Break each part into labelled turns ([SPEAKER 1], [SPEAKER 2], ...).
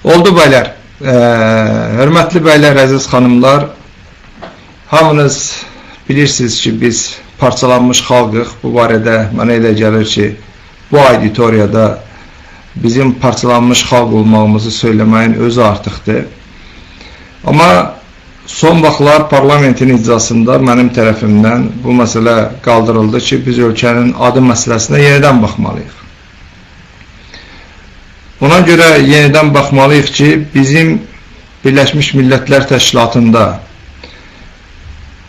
[SPEAKER 1] Oldu bəylər, hörmətli bəylər, əziz xanımlar, hamınız bilirsiniz ki, biz parçalanmış xalqıq. Bu barədə mənə elə gəlir ki, bu auditoriyada bizim parçalanmış xalq olmağımızı söyləməyin özü artıqdır. Amma son vaxtlar parlamentin icrasında mənim tərəfimdən bu məsələ qaldırıldı ki, biz ölkənin adı məsələsinə yenidən baxmalıyıq. Ona görə yenidən baxmalıyıq ki, bizim Birləşmiş Millətlər Təşkilatında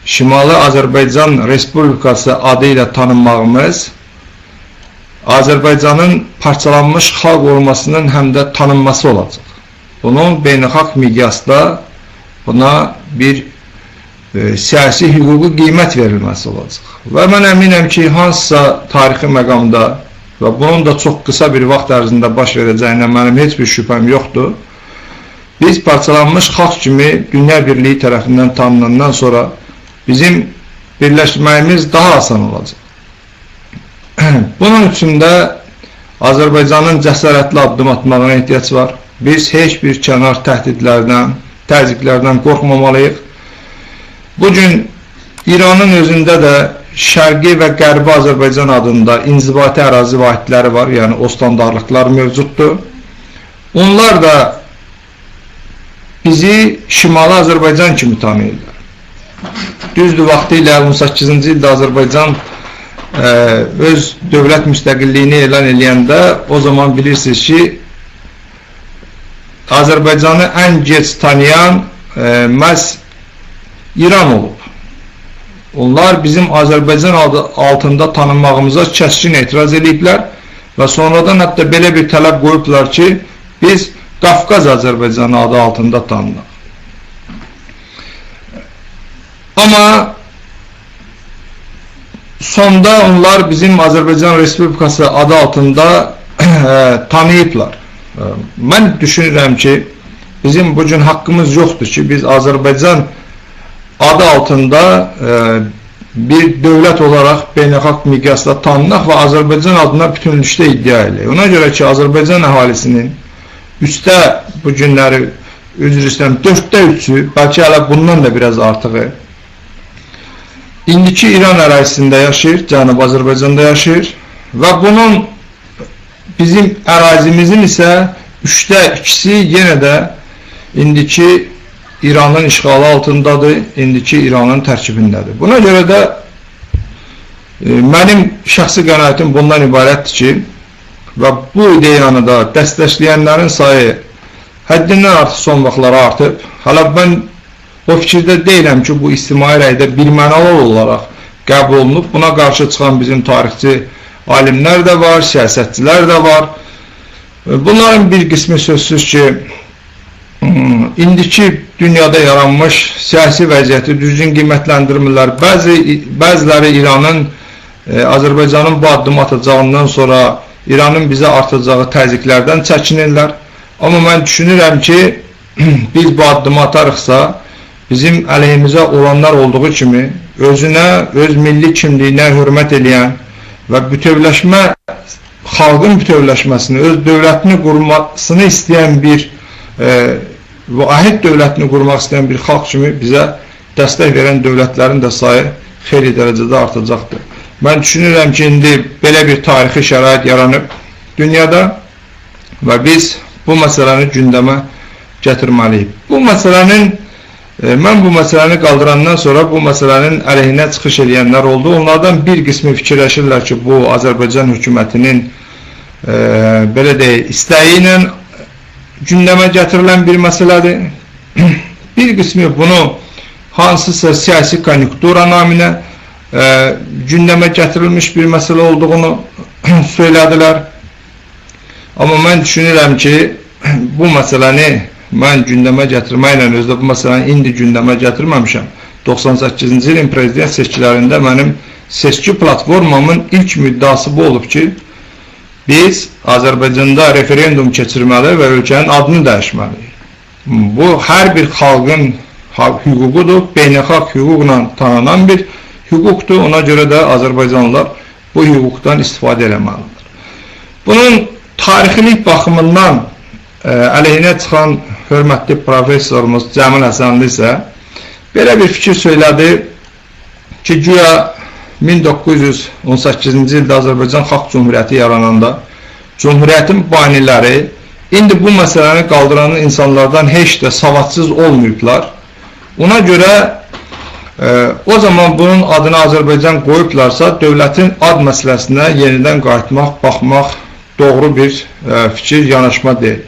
[SPEAKER 1] Şimali Azərbaycan Respublikası adı ilə tanınmağımız Azərbaycanın parçalanmış xalq olmasının həm də tanınması olacaq. Bunun beynəlxalq miqyasda buna bir siyasi hüquqi qiymət verilməsi olacaq. Və mən əminəm ki, hansısa tarixi məqamda və bunun da çox qısa bir vaxt ərzində baş verəcəyinə mənim heç bir şübhəm yoxdur. Biz parçalanmış xalq kimi dünya birliyi tərəfindən tanınandan sonra bizim birləşməyimiz daha asan olacaq. Bunun üçün də Azərbaycanın cəsarətli addım atmağına ehtiyac var. Biz heç bir kənar təhdidlərdən, təzyiqlərdən qorxmamalıyıq. Bugün İranın özündə də Şərqi və Qərbi Azərbaycan adında inzibati ərazi vahidləri var, yəni o standartlıqlar mövcuddur. Onlar da bizi Şimali Azərbaycan kimi tanıyırlar. Düzdür, vaxtı ilə 18-ci ildə Azərbaycan öz dövlət müstəqilliyini elan edəndə o zaman bilirsiniz ki, Azərbaycanı ən gec tanıyan məhz İran olub. Onlar bizim Azərbaycan adı altında tanınmağımıza kəskin etiraz ediblər və sonradan hətta belə bir tələb qoyublar ki, biz Qafqaz Azərbaycanı adı altında tanınaq. Amma sonda onlar bizim Azərbaycan Respublikası adı altında tanıyıblar. Mən düşünürəm ki, bizim bugün haqqımız yoxdur ki, biz Azərbaycan adı altında bir dövlət olaraq beynəlxalq miqyasda tanınaq və Azərbaycan adına bütünlükdə iddia eləyək. Ona görə ki, Azərbaycan əhalisinin üstə bu günləri üzr istəyirəm 4/3-ü, bəlkə hələ bundan da biraz artığı indiki İran ərazisində yaşayır, Cənub Azərbaycanda yaşayır və bunun bizim ərazimizin isə 3/2-si yenə də indiki İranın işğalı altındadır, indiki İranın tərkibindədir. Buna görə də mənim şəxsi qənaətim bundan ibarətdir ki, və bu ideyanı da dəstəkləyənlərin sayı həddindən artıq son vaxtlara artıb. Hələ mən o fikirdə deyiləm ki, bu ictimai rəydə birmənalı olaraq qəbul olunub. Buna qarşı çıxan bizim tarixçi alimlər də var, siyasətçilər də var. Bunların bir qismi sözsüz ki, indiki dünyada yaranmış siyasi vəziyyəti düzgün qiymətləndirmirlər. Bəziləri İranın Azərbaycanın bu addım atacağından sonra İranın bizə artacağı təzyiqlərdən çəkinirlər. Amma mən düşünürəm ki, biz bu addımı atarıqsa, bizim əleyhimizə olanlar olduğu kimi özünə, öz milli kimliyinə hörmət eləyən və bütövləşmə, xalqın bütövləşməsini, öz dövlətini qurmasını istəyən bir vahid dövlətini qurmaq istəyən bir xalq kimi bizə dəstək verən dövlətlərin də sayı xeyli dərəcədə artacaqdır. Mən düşünürəm ki, indi belə bir tarixi şərait yaranıb dünyada və biz bu məsələni gündəmə gətirməliyik. Mən bu məsələni qaldırandan sonra bu məsələnin əleyhinə çıxış edənlər oldu. Onlardan bir qismi fikirləşirlər ki, bu Azərbaycan hökumətinin belə deyək, istəyi ilə gündəmə gətirilən bir məsələdir. Bir qismi bunu hansısa siyasi konjunktura naminə gündəmə gətirilmiş bir məsələ olduğunu söylədilər. Amma mən düşünürəm ki, bu məsələni mən gündəmə gətirməklə özdə bu məsələni indi gündəmə gətirməmişəm. 98-ci ilin prezident seçkilərində mənim seçki platformamın ilk müddəası bu olub ki, biz Azərbaycanda referendum keçirməli və ölkənin adını dəyişməliyik. Bu, hər bir xalqın hüququdur, beynəlxalq hüquqla tanınan bir hüquqdur. Ona görə də Azərbaycanlılar bu hüquqdan istifadə eləməlidir. Bunun tarixilik baxımından əleyhinə çıxan hörmətli professorumuz Cəmil Həsənli isə belə bir fikir söylədi ki, güya 1918-ci ildə Azərbaycan Xalq Cumhuriyyəti yarananda Cumhuriyyətin baniləri indi bu məsələni qaldıran insanlardan heç də savadsız olmayıblar. Ona görə o zaman bunun adını Azərbaycan qoyublarsa, dövlətin ad məsələsinə yenidən qayıtmaq, baxmaq doğru bir fikir, yanaşma deyil.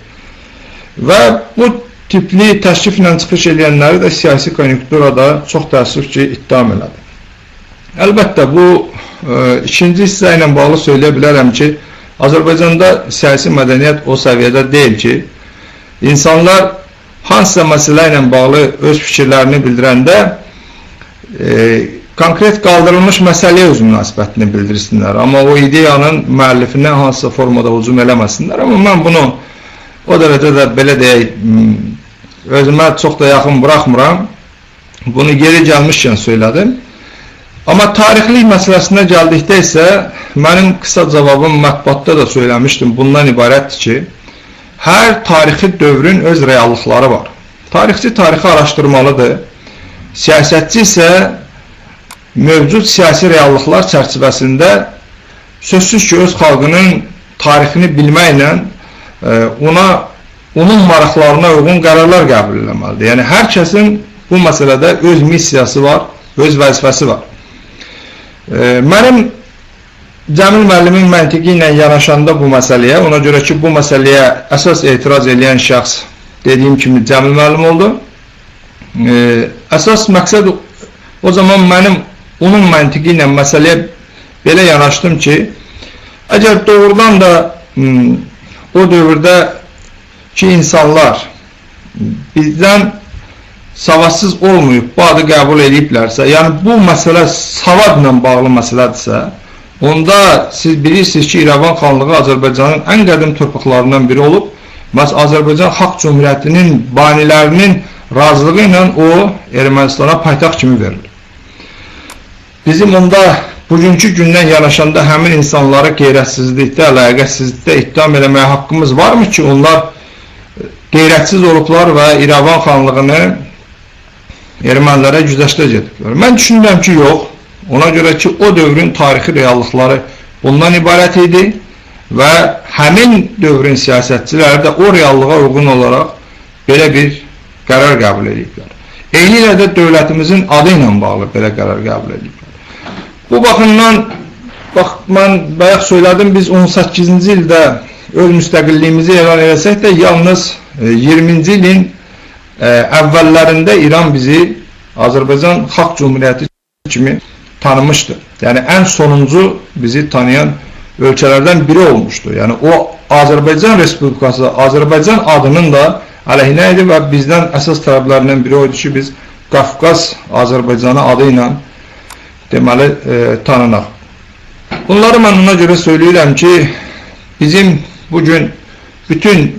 [SPEAKER 1] Və bu tipli təşriflə çıxış edənləri də siyasi konjunkturada çox təəssüf ki, ittiham elədi. Əlbəttə, bu ikinci hissə ilə bağlı söyləyə bilərəm ki, Azərbaycanda siyasi mədəniyyət o səviyyədə deyil ki, insanlar hansısa məsələ ilə bağlı öz fikirlərini bildirəndə konkret qaldırılmış məsələyə öz münasibətini bildirsinlər. Amma o ideyanın müəllifinə hansısa formada hücum eləməsinlər. Amma mən bunu o dərəcədə belə deyək, özümə çox da yaxın buraxmıram. Bunu geri gəlmişkən söylədim. Amma tarixlik məsələsinə gəldikdə isə mənim qısa cavabım mətbuatda da söyləmişdim. Bundan ibarətdir ki, hər tarixi dövrün öz reallıqları var. Tarixçi tarixi araşdırmalıdır. Siyasətçi isə mövcud siyasi reallıqlar çərçivəsində sözsüz ki, öz xalqının tarixini bilməklə onun maraqlarına uyğun qərarlar qəbul etməlidir. Yəni, hər kəsin bu məsələdə öz missiyası var, öz vəzifəsi var. Mənim Cəmil müəllimin məntiqi ilə yanaşanda bu məsələyə, ona görə ki, bu məsələyə əsas etiraz edən şəxs dediyim kimi Cəmil müəllim oldu. Əsas məqsəd o zaman mənim onun məntiqi ilə məsələyə belə yanaşdım ki, əgər doğrudan da o dövrdə ki, insanlar bizdən savadsız olmayıb, bu adı qəbul ediblərsə, yəni bu məsələ savadla bağlı məsələdirsə, onda siz bilirsiniz ki, İrəvan xanlığı Azərbaycanın ən qədim torpaqlarından biri olub. Məhz Azərbaycan Xalq Cumhuriyyətinin banilərinin razılığı ilə o Ermənistana paytaxt kimi verilir. Bizim onda bugünkü gündən yanaşanda həmin insanları qeyrətsizlikdə, ləyaqətsizlikdə ittiham eləməyə haqqımız varmı ki, onlar qeyrətsiz olublar və İrəvan xanlığını ermənilərə güzəştə gediblər. Mən düşünürəm ki, yox. Ona görə ki, o dövrün tarixi reallıqları bundan ibarət idi və həmin dövrün siyasətçiləri də o reallığa uyğun olaraq belə bir qərar qəbul ediblər. Eyni ilə də dövlətimizin adı ilə bağlı belə qərar qəbul ediblər. Bu baxımdan, mən bayaq söylədim, biz 18-ci ildə öz müstəqilliyimizi elan eləsək də, yalnız 20-ci ilin əvvəllərində İran bizi Azərbaycan Xalq Cumhuriyyəti kimi tanımışdır. Yəni, ən sonuncu bizi tanıyan ölkələrdən biri olmuşdur. Yəni, o Azərbaycan Respublikası, Azərbaycan adının da əleyhinə idi və bizdən əsas tələblərindən biri oydu ki, biz Qafqaz Azərbaycanı adı ilə deməli tanınaq. Bunları mən ona görə söyləyirəm ki, bizim bugün bütün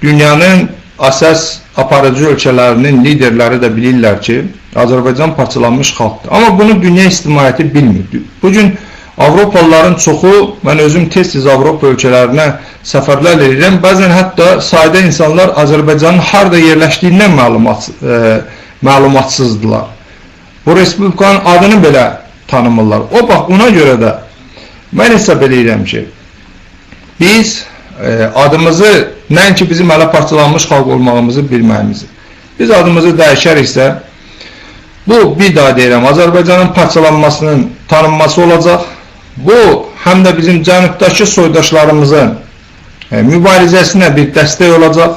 [SPEAKER 1] dünyanın əsas aparıcı ölkələrinin liderləri də bilirlər ki, Azərbaycan parçalanmış xalqdır. Amma bunu dünya ictimaiyyəti bilmir. Bugün Avropalıların çoxu, mən özüm tez-tez Avropa ölkələrinə səfərlər edirəm. Bəzən hətta sadə insanlar Azərbaycanın harada yerləşdiyindən məlumatsızdılar. Bu respublikanın adını belə tanımırlar. O bax, ona görə də mən hesab edirəm ki, biz adımızı, nəinki bizim hələ parçalanmış xalq olmağımızı bilməyimizi, biz adımızı dəyişəriksə, bu bir daha deyirəm, Azərbaycanın parçalanmasının tanınması olacaq. Bu, həm də bizim cənubdakı soydaşlarımızın mübarizəsinə bir dəstək olacaq.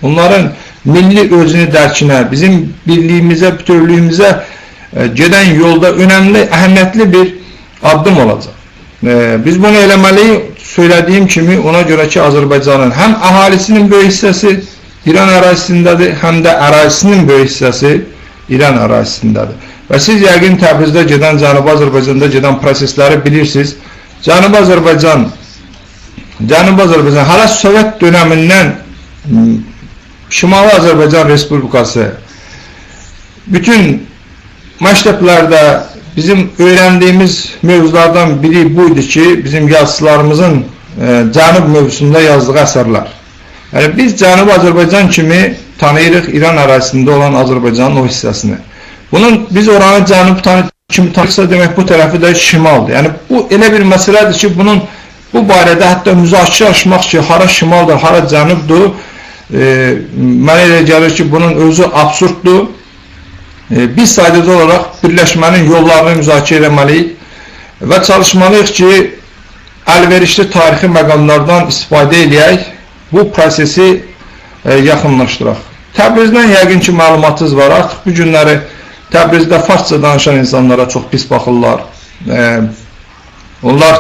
[SPEAKER 1] Onların milli özünü dərkinə, bizim birliyimizə, bütövlüyümüzə gedən yolda önəmli, əhəmiyyətli bir addım olacaq. Biz bunu eləməliyik, söylədiyim kimi, ona görə ki, Azərbaycanın həm əhalisinin böyük hissəsi İran ərazisindədir, həm də ərazisinin böyük hissəsi İran ərazisindədir. Və siz yəqin Təbrizdə gedən, Cənubi Azərbaycanda gedən prosesləri bilirsiniz. Cənubi Azərbaycan hələ Sovet dönəmindən Şimali Azərbaycan Respublikası bütün məktəblərdə bizim öyrəndiyimiz mövzulardan biri buydu ki, bizim yazıçılarımızın Cənub mövzusunda yazdığı əsərlər. Yəni biz Cənubi Azərbaycan kimi tanıyırıq İran ərazisində olan Azərbaycanın o hissəsini. Biz oranı Cənub kimi tanıyırsa demək bu tərəfi də şimaldır. Yəni bu elə bir məsələdir ki, bu barədə hətta müzakirə açmaq ki, hara şimaldır, hara cənubdur, mənə elə gəlir ki, bunun özü absurddur. Biz sadəcə olaraq birləşmənin yollarını müzakirə etməliyik və çalışmalıyıq ki, əlverişli tarixi məqamlardan istifadə edək, bu prosesi yaxınlaşdıraq. Təbrizdən yəqin ki, məlumatınız var. Artıq bu günləri Təbrizdə farsça danışan insanlara çox pis baxırlar. Onlar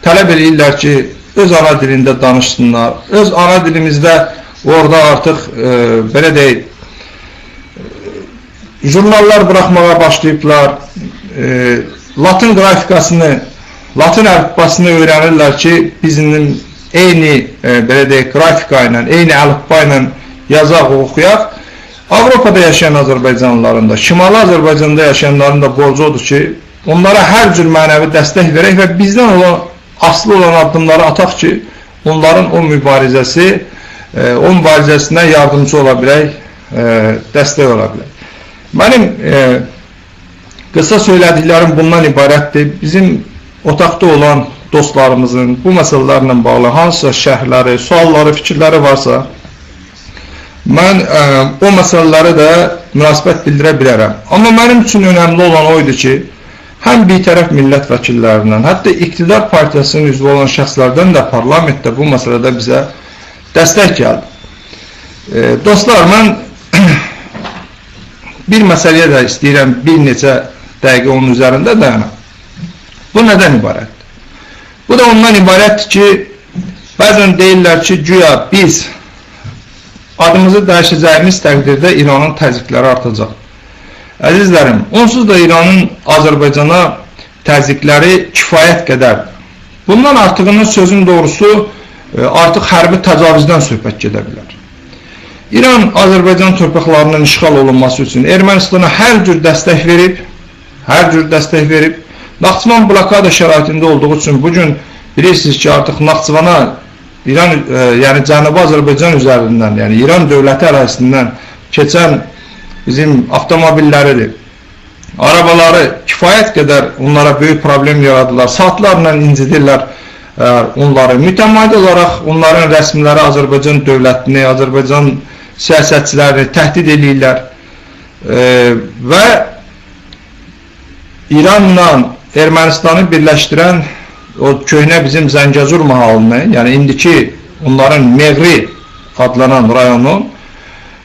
[SPEAKER 1] tələb edirlər ki, öz ana dilində danışsınlar. Öz ana dilimizdə orada artıq, belə deyək, jurnallar buraxmağa başlayıblar. Latin qrafikasını, Latin əlifbasını öyrənirlər ki, bizim eyni, belə deyək, qrafika ilə, eyni əlifba ilə yazaq, oxuyaq. Avropada yaşayan Azərbaycanlıların da, Şimali Azərbaycanda yaşayanların da borcu odur ki, onlara hər cür mənəvi dəstək verək və bizdən asılı olan addımları ataq ki, onların o mübarizəsinə yardımcı ola bilək, dəstək ola bilək. Mənim qısa söylədiklərim bundan ibarətdir. Bizim otaqda olan dostlarımızın bu məsələlərlə bağlı hansısa şərhləri, sualları, fikirləri varsa, mən o məsələləri də münasibət bildirə bilərəm. Amma mənim üçün önəmli olan oydu ki, həm bir tərəf millət vəkillərindən, hətta iqtidar partiyasının üzvü olan şəxslərdən də parlamentdə bu məsələdə bizə dəstək gəldi. Dostlar, mən bir məsələyə də istəyirəm bir neçə dəqiqə onun üzərində dayanam. Bu nədən ibarətdir? Bu da ondan ibarətdir ki, bəzən deyirlər ki, güya biz adımızı dəyişəcəyimiz təqdirdə İranın təzyiqləri artacaq. Əzizlərim, onsuz da İranın Azərbaycana təzyiqləri kifayət qədərdir. Bundan artığının sözün doğrusu artıq hərbi təcavüzdən söhbət gedə bilər. İran Azərbaycan torpaqlarının işğal olunması üçün Ermənistana hər cür dəstək verib, Naxçıvan blokada şəraitində olduğu üçün bugün bilirsiniz ki, artıq Naxçıvana İran, yəni Cənubi Azərbaycan üzərindən, yəni İran dövləti ərazisindən keçən bizim avtomobilləridir, arabaları kifayət qədər onlara böyük problem yaradılar, saatlarla incidirlər onları. Mütəmadi olaraq onların rəsmiləri Azərbaycan dövlətini, Azərbaycan siyasətçilərini təhdid edirlər və İranla Ermənistanı birləşdirən o köhnə bizim Zəngəzur mahalını, yəni indiki onların Meğri adlanan rayonu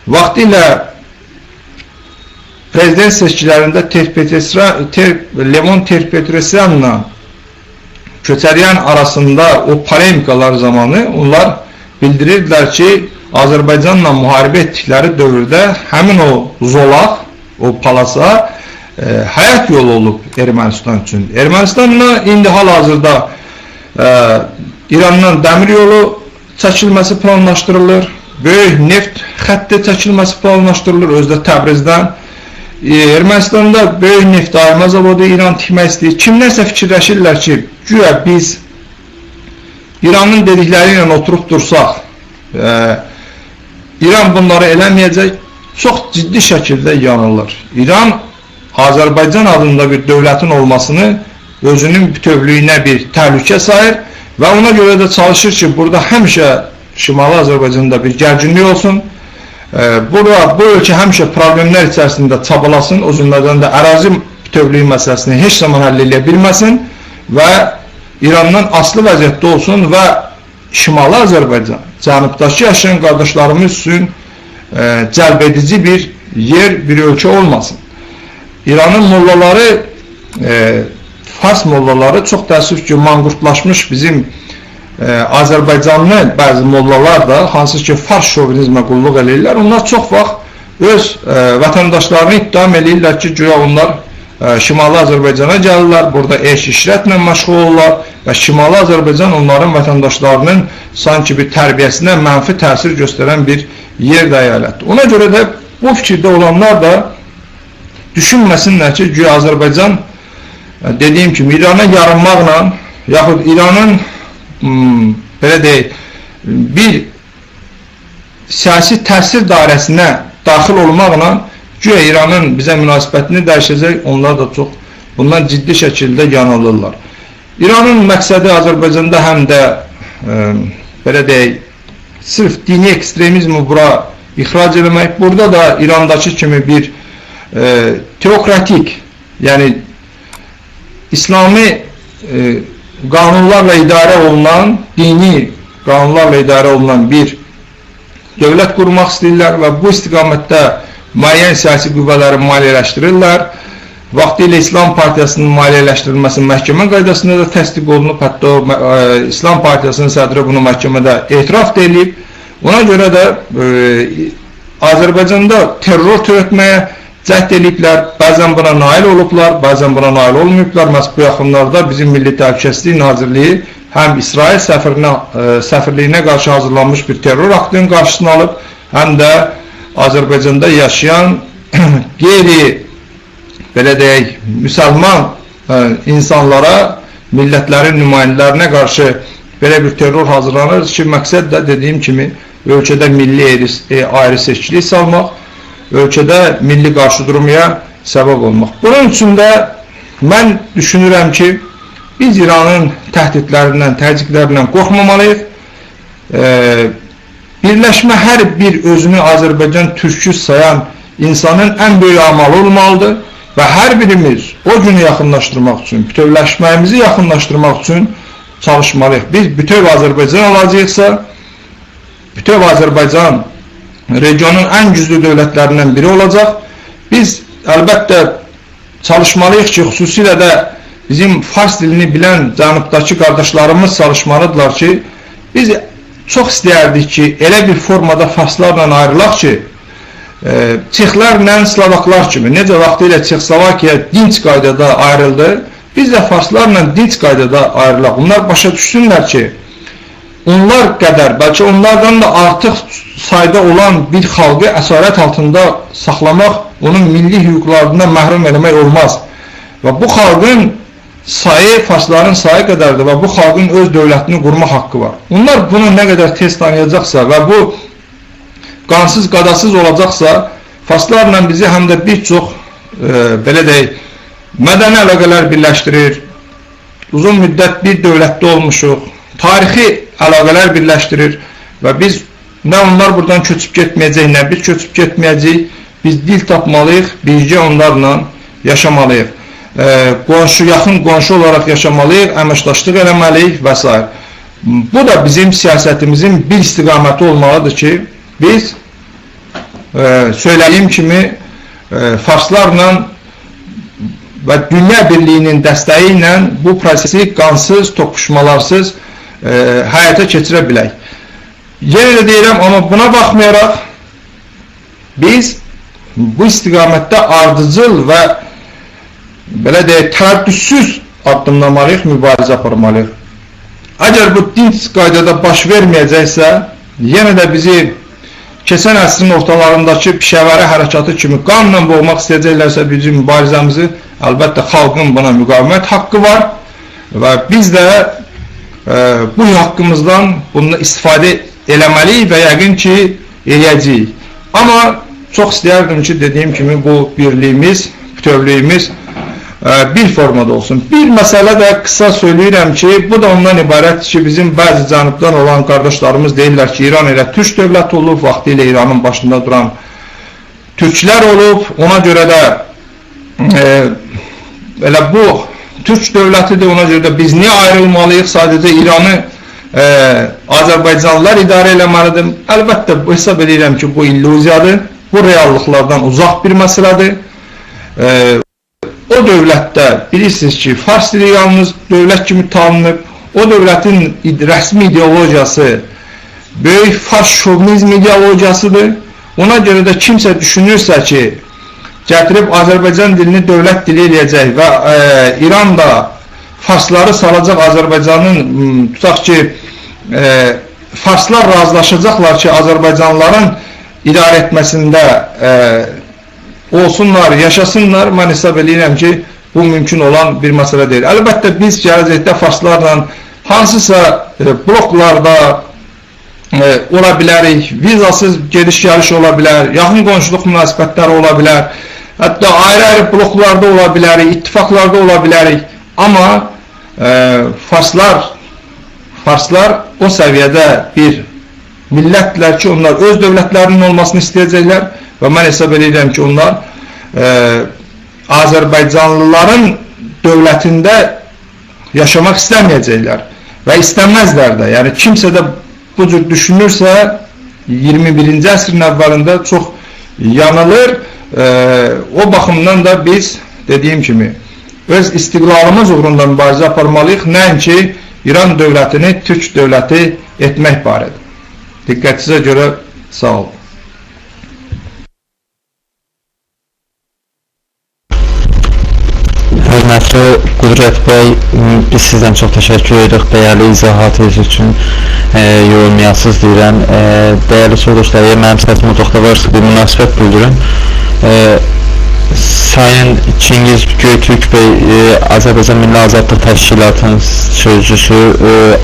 [SPEAKER 1] vaxtilə prezident seçkilərində Levon Ter-Petrosyanla Köçəryan arasında o polemikalar zamanı onlar bildirirdilər ki, Azərbaycanla müharibə etdikləri dövrdə həmin o zolaq, o palasa həyat yolu olub Ermənistan üçün. Ermənistanla indi hal-hazırda İrandan dəmir yolu çəkilməsi planlaşdırılır, böyük neft xətti çəkilməsi planlaşdırılır, özdə Təbrizdən. Ermənistanda böyük neft ayırma zavodu İran tikmək istəyir. Kimlərsə fikirləşirlər ki, güya biz İranın dedikləri ilə oturub dursaq, İran bunları eləməyəcək, çox ciddi şəkildə yanılır. İran Azərbaycan adında bir dövlətin olmasını özünün bütövlüyünə bir təhlükə sayır və ona görə də çalışır ki, burada həmişə Şimali Azərbaycanda bir gərginlik olsun, bu ölkə həmişə problemlər içərisində çabalasın, o cümlədən də ərazi bütövlüyü məsələsini heç zaman həll edə bilməsin və İrandan asılı vəziyyətdə olsun və Şimali Azərbaycan, cənubdakı yaşayan qardaşlarımız üçün cəlbedici bir yer, bir ölkə olmasın. İranın mollaları, Fars mollaları çox təəssüf ki, manqurtlaşmış bizim Azərbaycanlı bəzi mollalar da, hansı ki, Fars şovinizmə qulluq edirlər, onlar çox vaxt öz vətəndaşlarını ittiham edirlər ki, güya onlar Şimali Azərbaycana gəlirlər, burada eş-işrətlə məşğul olurlar və Şimali Azərbaycan onların vətəndaşlarının sanki bir tərbiyəsinə mənfi təsir göstərən bir yer də əyalətdir. Ona görə də bu fikirdə olanlar da düşünməsinlər ki, güya Azərbaycan dediyim kimi İrana yarınmaqla yaxud İranın belə deyək, bir siyasi təsir dairəsinə daxil olmaqla güya İranın bizə münasibətini dəyişəcək, onlar da çox bundan ciddi şəkildə yanılırlar. İranın məqsədi Azərbaycanda həm də belə deyək, sırf dini ekstremizmi bura ixrac eləmək, burada da İrandakı kimi bir teokratik, yəni İslami qanunlarla idarə olunan, dini qanunlarla idarə olunan bir dövlət qurmaq istəyirlər və bu istiqamətdə müəyyən siyasi qüvvələri maliyyələşdirirlər. Vaxtilə İslam Partiyasının maliyyələşdirilməsi məhkəmə qaydasında da təsdiq olunub, hətta İslam Partiyasının sədri bunu məhkəmədə etiraf edib. Ona görə də Azərbaycanda terror törətməyə cəhd ediblər, bəzən buna nail olublar, bəzən buna nail olmayıblar. Məhz bu yaxınlarda bizim Milli Təhlükəsizlik Nazirliyi həm İsrail səfirliyinə qarşı hazırlanmış bir terror aktının qarşısını alıb, həm də Azərbaycanda yaşayan qeyri, belə deyək, müsəlman insanlara, millətlərin nümayəndələrinə qarşı belə bir terror hazırlanır ki, məqsəd də dediyim kimi ölkədə milli ayrı-seçkilik salmaq, ölkədə milli qarşıdurmaya səbəb olmaq. Bunun üçün də mən düşünürəm ki, biz İranın təhdidlərindən, təzyiqlərindən qorxmamalıyıq. Birləşmə hər bir özünü Azərbaycan türkü sayan insanın ən böyük amalı olmalıdır və hər birimiz o günü yaxınlaşdırmaq üçün, bütövləşməyimizi yaxınlaşdırmaq üçün çalışmalıyıq. Biz bütöv Azərbaycan olacaqsa, bütöv Azərbaycan regionun ən güclü dövlətlərindən biri olacaq. Biz əlbəttə çalışmalıyıq ki, xüsusilə də bizim fars dilini bilən cənubdakı qardaşlarımız çalışmalıdırlar ki, biz çox istəyərdik ki, elə bir formada farslarla ayrılaq ki, Çexlərlə Slovaklar kimi, necə vaxtilə Çexslovakiya dinç qaydada ayrıldı, biz də farslarla dinç qaydada ayrılaq. Onlar başa düşsünlər ki, onlar qədər, bəlkə onlardan da artıq sayda olan bir xalqı əsarət altında saxlamaq, onun milli hüquqlarından məhrum eləmək olmaz. Və bu xalqın sayı, farsların sayı qədərdir və bu xalqın öz dövlətini qurma haqqı var. Onlar bunu nə qədər tez tanıyacaqsa və bu qansız, qadasız olacaqsa, farslarla bizi həm də bir çox, belə deyək, mədəni əlaqələr birləşdirir, uzun müddət bir dövlətdə olmuşuq, tarixi əlaqələr birləşdirir və biz nə onlar buradan köçüb getməyəcək, nə biz köçüb getməyəcək, biz dil tapmalıyıq, bircə onlarla yaşamalıyıq. Qonşu, yaxın qonşu olaraq yaşamalıyıq, əməkdaşlıq eləməliyik və s. Bu da bizim siyasətimizin bir istiqaməti olmalıdır ki, biz söylədiyim kimi farslarla və dünya birliyinin dəstəyi ilə bu prosesi qansız, toqquşmalarsız həyata keçirə bilək. Yenə də deyirəm, amma buna baxmayaraq biz bu istiqamətdə ardıcıl və belə deyək, tərəddüdsüz addımlamalıyıq, mübarizə aparmalıyıq. Əgər bu dinç qaydada baş verməyəcəksə, yenə də bizi keçən əsrin ortalarındakı pişəvəri hərəkatı kimi qanla boğmaq istəyəcəklərsə bizim mübarizəmizi, əlbəttə xalqın buna müqavimət haqqı var və biz də bu haqqımızdan bununla istifadə eləməliyik və yəqin ki, eləyəcəyik. Amma çox istəyərdim ki, dediyim kimi bu birliyimiz, bütövlüyümüz bir formada olsun. Bir məsələ də qısa söyləyirəm ki, bu da ondan ibarətdir ki, bizim bəzi cənubdan olan qardaşlarımız deyirlər ki, İran elə türk dövləti olub, vaxtilə İranın başında duran türklər olub, ona görə də elə bu türk dövlətidir, ona görə də biz niyə ayrılmalıyıq, sadəcə İranı Azərbaycanlılar idarə eləməlidir. Əlbəttə, hesab edirəm ki, bu illüziyadır, bu reallıqlardan uzaq bir məsələdir. O dövlətdə bilirsiniz ki, fars dili yalnız dövlət kimi tanınıb, o dövlətin rəsmi ideologiyası böyük fars şovinizm ideologiyasıdır. Ona görə də kimsə düşünürsə ki, gətirib Azərbaycan dilini dövlət dili eləyəcək və İran da farsları salacaq Azərbaycanın, tutaq ki, farslar razılaşacaqlar ki, Azərbaycanlıların idarə etməsində olsunlar, yaşasınlar, mən hesab edirəm ki, bu mümkün olan bir məsələ deyil. Əlbəttə, biz gələcəkdə farslarla hansısa bloklarda ola bilərik, vizasız gediş-gəliş ola bilər, yaxın qonşuluq münasibətləri ola bilər, hətta ayrı-ayrı bloklarda ola bilərik, ittifaqlarda ola bilərik. Amma farslar o səviyyədə bir millətlər ki, onlar öz dövlətlərinin olmasını istəyəcəklər və mən hesab edirəm ki, onlar Azərbaycanlıların dövlətində yaşamaq istəməyəcəklər və istəməzlər də. Yəni kimsə də bu cür düşünürsə 21-ci əsrin əvvəlində çox yanılır. O baxımdan da biz dediyim kimi öz istiqlalımız uğrunda mübarizə aparmalıyıq, nəinki İran dövlətini Türk dövləti etmək barədə. Diqqətinizə görə sağ olun.
[SPEAKER 2] Hörmətli Qudrət bəy, biz sizdən çox təşəkkür edirik dəyərli izahatınız üçün, yorumlayasız deyirəm. Dəyərli soruqlar, mənim səsimi toxtalarsa bir münasibət bildirin. Sayın Çingiz Göytürk bəy, Azərbaycan Milli Azadlıq Təşkilatının sözcüsü,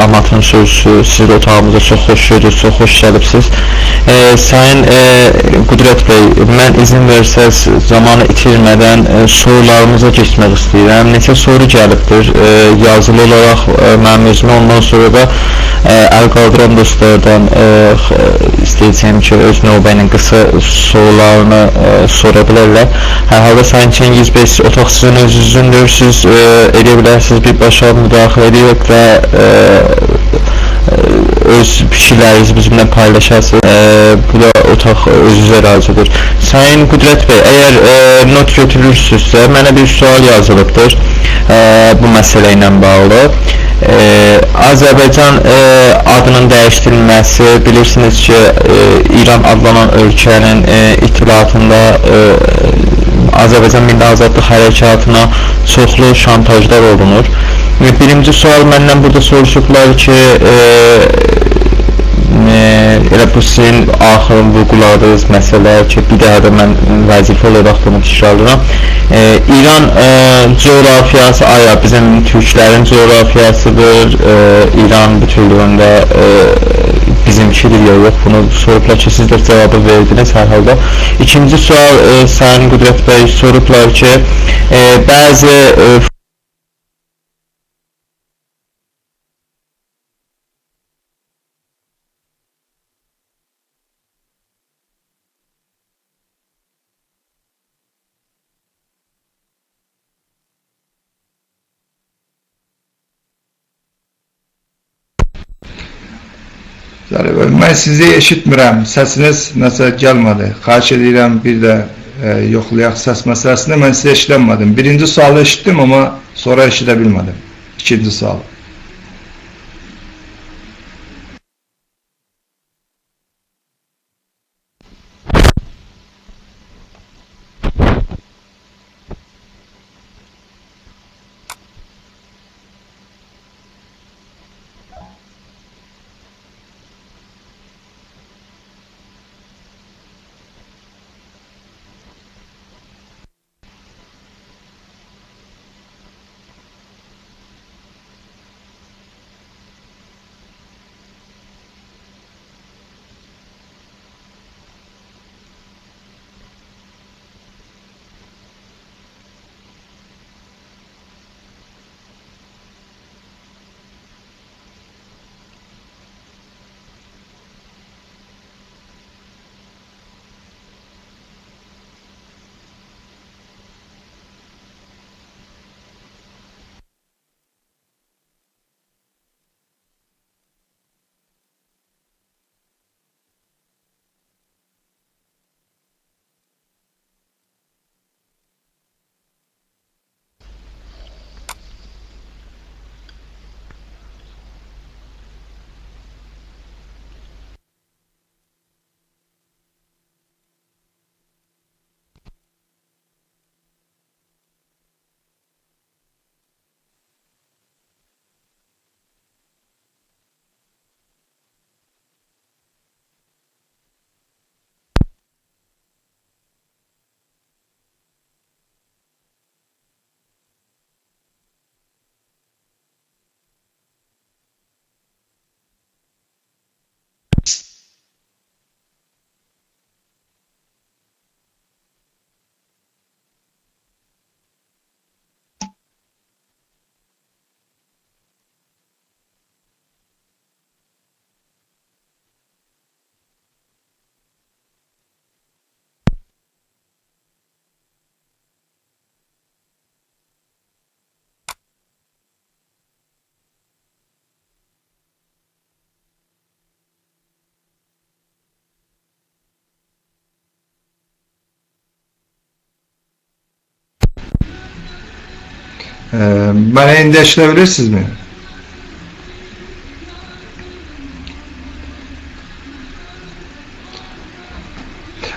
[SPEAKER 2] Amatın sözcüsü, siz otağımıza çox xoş gördünüz, çox xoş gəlibsiniz. Sayın Qudrət bəy, mən izin versəz zamanı itirmədən sorularımıza keçmək istəyirəm. Neçə soru gəlibdir yazılı olaraq mənim özümə, ondan sonra da əl qaldıran dostlardan istəyəcəyim ki, öz növbəyinin qısa sorularını sora bilərlər. Hər halda Sayın Çingiz bəy, otaq sizin özünüzdür, siz edə bilərsiniz, birbaşa müdaxilə edib və öz fikirlərinizi bizimlə paylaşarsınız. Bu da otaq özünüzə razıdır. Sayın Qudrət bəy, əgər not götürürsünüzsə, mənə bir sual yazılıbdır bu məsələ ilə bağlı. Azərbaycan adının dəyişdirilməsi, bilirsiniz ki, İran adlanan ölkənin itilatında Azərbaycan Milli Azadlıq Hərəkatına çoxlu şantajlar olunur. Birinci sual məndən burada soruşublar ki, elə bu sizin axır vurğuladığınız məsələ ki, bir daha da mən vəzifə olaraq bunu təkrarlayıram. İran coğrafiyası aya bizim türklərin coğrafiyasıdır, İran bütünlüyündə bizimkidir ya yox, bunu sorublar ki, siz də cavabı verdiniz hər halda. İkinci sual, Sayın Qudrət bəy, sorublar ki, bəzi
[SPEAKER 1] Mən sizi eşitmirəm, səsiniz nəsə gəlmədi. Xahiş edirəm bir də yoxlayaq səs məsələsində, mən sizi eşitləmədim. Birinci sualı eşitdim, amma sonra eşidə bilmədim. İkinci sualı. Mənə indi eşidə bilirsinizmi?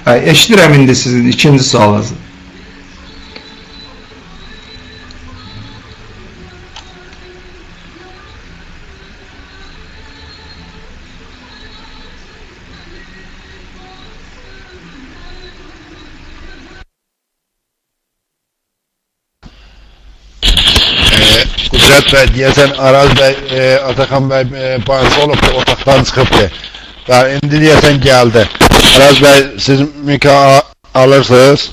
[SPEAKER 1] Eşidirəm indi sizin ikinci sualınızı.
[SPEAKER 3] Kudret Bey, diyesen Araz Bey, Atakan Bey bansı olup da otaktan çıkıptı. Yani indi diyesen geldi. Araz Bey, siz mikro alırsınız.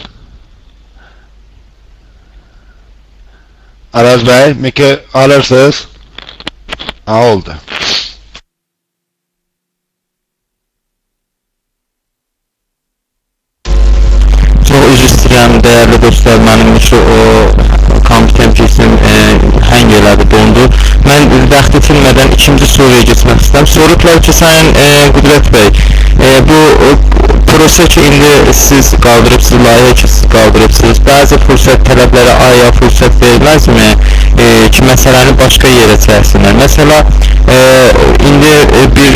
[SPEAKER 3] Araz Bey, mikro alırsınız. Ha, oldu.
[SPEAKER 2] Çox üzr istəyirəm, dəyərli dostlar, mənim şu o kompüter kesim həng elədi, dondu. Mən vaxt itirmədən ikinci soruya geçmək istəyirəm. Sorublar ki, Sayın Qudret Bey, bu proses ki, indi siz qaldırıbsınız, layihə ki, siz qaldırıbsınız, bəzi fürsət tələblərə aya fürsət verilməzmi ki, məsələni başqa yerə çəksinlər? Məsələ, indi bir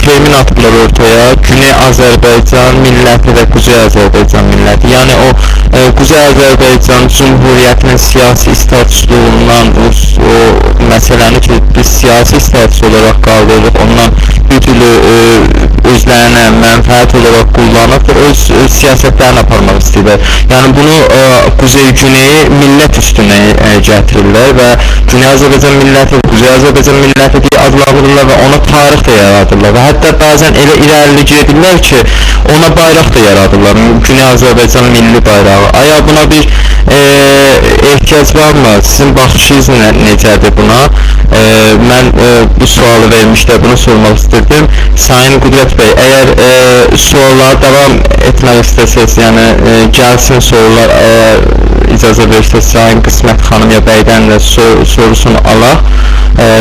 [SPEAKER 2] temin atıblar ortaya, Güney Azərbaycan milləti və Quzey Azərbaycan milləti. Yəni o Quzey Azərbaycan Cumhuriyyətinin siyasi statusluğundan o məsələni ki, biz siyasi status olaraq qaldırırıq, ondan bir türlü özlərinə mənfəət olaraq kullanıb öz siyasətlərini aparmaq istəyirlər. Yəni bunu Quzey-Güneyi millət üstünə gətirirlər və Güney Azərbaycan milləti, Quzey Azərbaycan milləti deyə adlandırırlar və ona tarix də yaradırlar və hətta bəzən elə irəli gedirlər ki, ona bayraq da yaradırlar, Güney Azərbaycan milli bayrağı. Aya buna bir ehtiyac varmı? Sizin baxışınız necədir buna? Mən bu sualı vermişdə bunu sormaq istirdim. Sayın Qudret Bey, əgər suallara davam etmək istəsəz, yəni gəlsin sorular, icazə verirsəz, Sayın Qismət xanım ya bəydən də sorusunu alaq.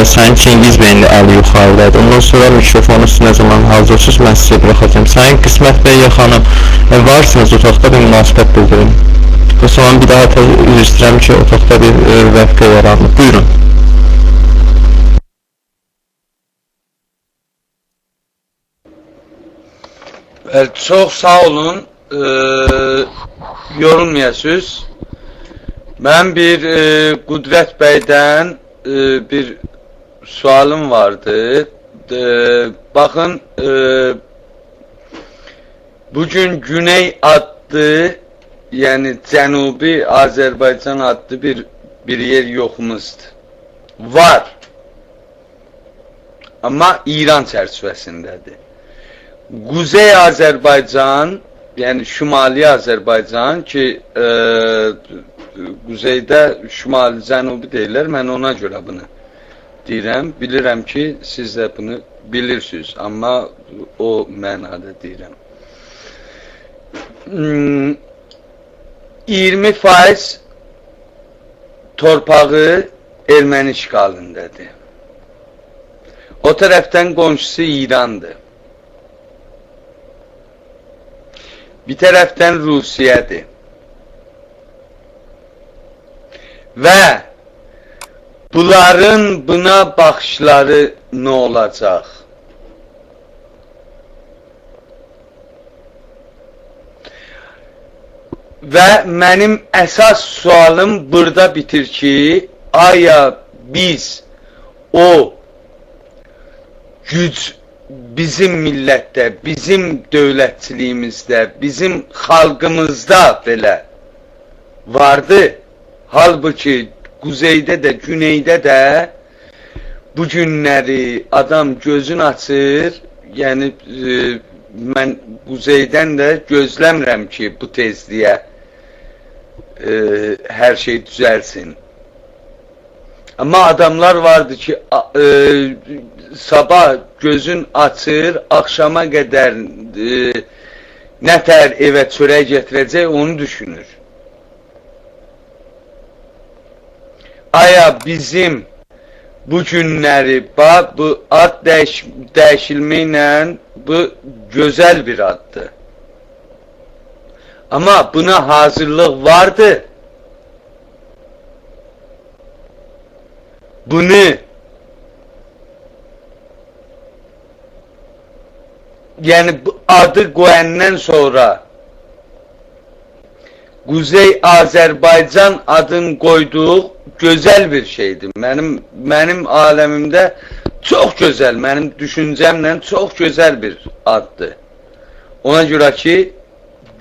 [SPEAKER 2] Sayın Cengiz Bey'in de əli yuxarıdadır. Ondan sonra mikrofonu siz nə zaman hazırsınız, mən sizə bıraxacağım. Sayın Qismət Bey ya xanım, varsınız otaqda, bir münasibət bildirin. O zaman bir daha üzr istəyirəm ki, otaqda bir vəqə yaranır. Buyurun.
[SPEAKER 4] Çox sağ olun, yorulmayasınız. Mən bir Qudret Bey'dən bir sualım vardı. Bakın, bugün Güney adlı, yani Cənubi Azərbaycan adlı bir yer yoxumuzdur. Var. Ama İran çərçivəsindədir. Quzey Azərbaycan, yani Şimali Azərbaycan ki, Quzeydə Şimali Cənubi deyirlər, mən ona görə bunu deyirəm. Bilirəm ki, siz də bunu bilirsiniz, amma o mənada deyirəm. 20% torpağı erməni işğalındadır. O tərəfdən qonşusu İrandır. Bir tərəfdən Rusiyadır. Və bunların buna baxışları nə olacaq? Və mənim əsas sualım burada bitir ki, aya biz o güc bizim millətdə, bizim dövlətçiliyimizdə, bizim xalqımızda belə vardı. Halbuki Quzeydə də, Güneydə də bu günləri adam gözün açır, yəni mən Quzeydən də gözləmirəm ki, bu tezliyə hər şey düzəlsin. Amma adamlar vardı ki, sabah gözün açır, akşama qədər nətər evə çörək gətirəcək, onu düşünür. Aya bizim bu günləri, bu ad dəyişilməklə, bu gözəl bir addır. Amma buna hazırlıq vardı. bunu yəni bu adı qoyandan sonra Kuzey Azərbaycan adını qoyduğu gözəl bir şeydir. Mənim aləmimdə çox gözəl, mənim düşüncəmlə çox gözəl bir addır. Ona görə ki,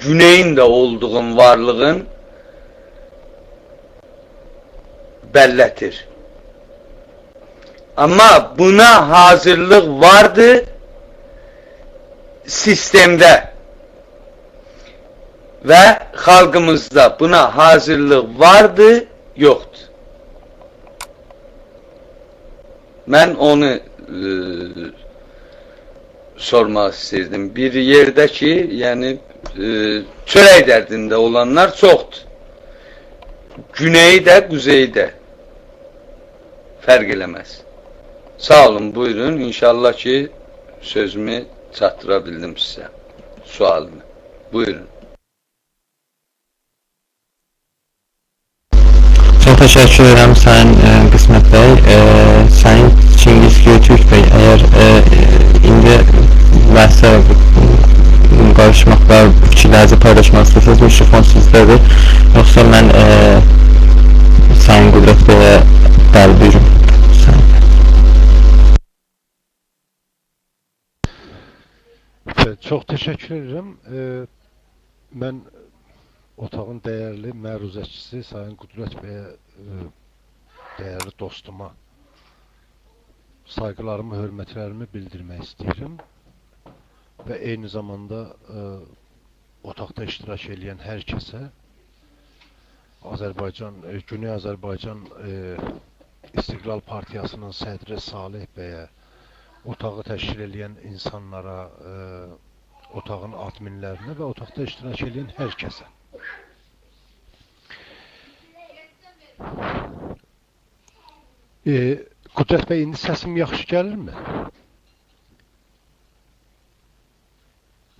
[SPEAKER 4] güneyin də olduğun varlığın bəllətir. Amma buna hazırlıq vardı sistemdə və xalqımızda buna hazırlıq vardı, yoxdur. Mən onu sormaq istirdim. Bir yerdə ki, yəni çörək dərdində olanlar çoxdur. Güneyi də, quzeyi də fərq eləməz. Sağ olun, buyurun. İnşallah ki, sözümü çatdıra bildim sizə, sualını. Buyurun.
[SPEAKER 2] Çox təşəkkür edirəm Sayın Qismət bəy. Sayın Çingiz Göytürk bəy, əgər indi bəhsə qarışmaqda fikirlərinizi paylaşmaq istəsəniz, mikrofon sizdədir. Yoxsa mən Sayın Qüdrət bəyə bəli buyurun.
[SPEAKER 5] Çox təşəkkür edirəm. Mən otağın dəyərli məruzəçisi Sayın Qüdrət bəyə, dəyərli dostuma sayğılarımı, hörmətlərimi bildirmək istəyirəm və eyni zamanda otaqda iştirak edən hər kəsə Güney Azərbaycan İstiqlal Partiyasının sədri Salih bəyə, otağı təşkil edən insanlara, otağın adminlərinə və otaqda iştirak edən hər kəsə. Qüdrət bəy, indi səsim yaxşı gəlirmi?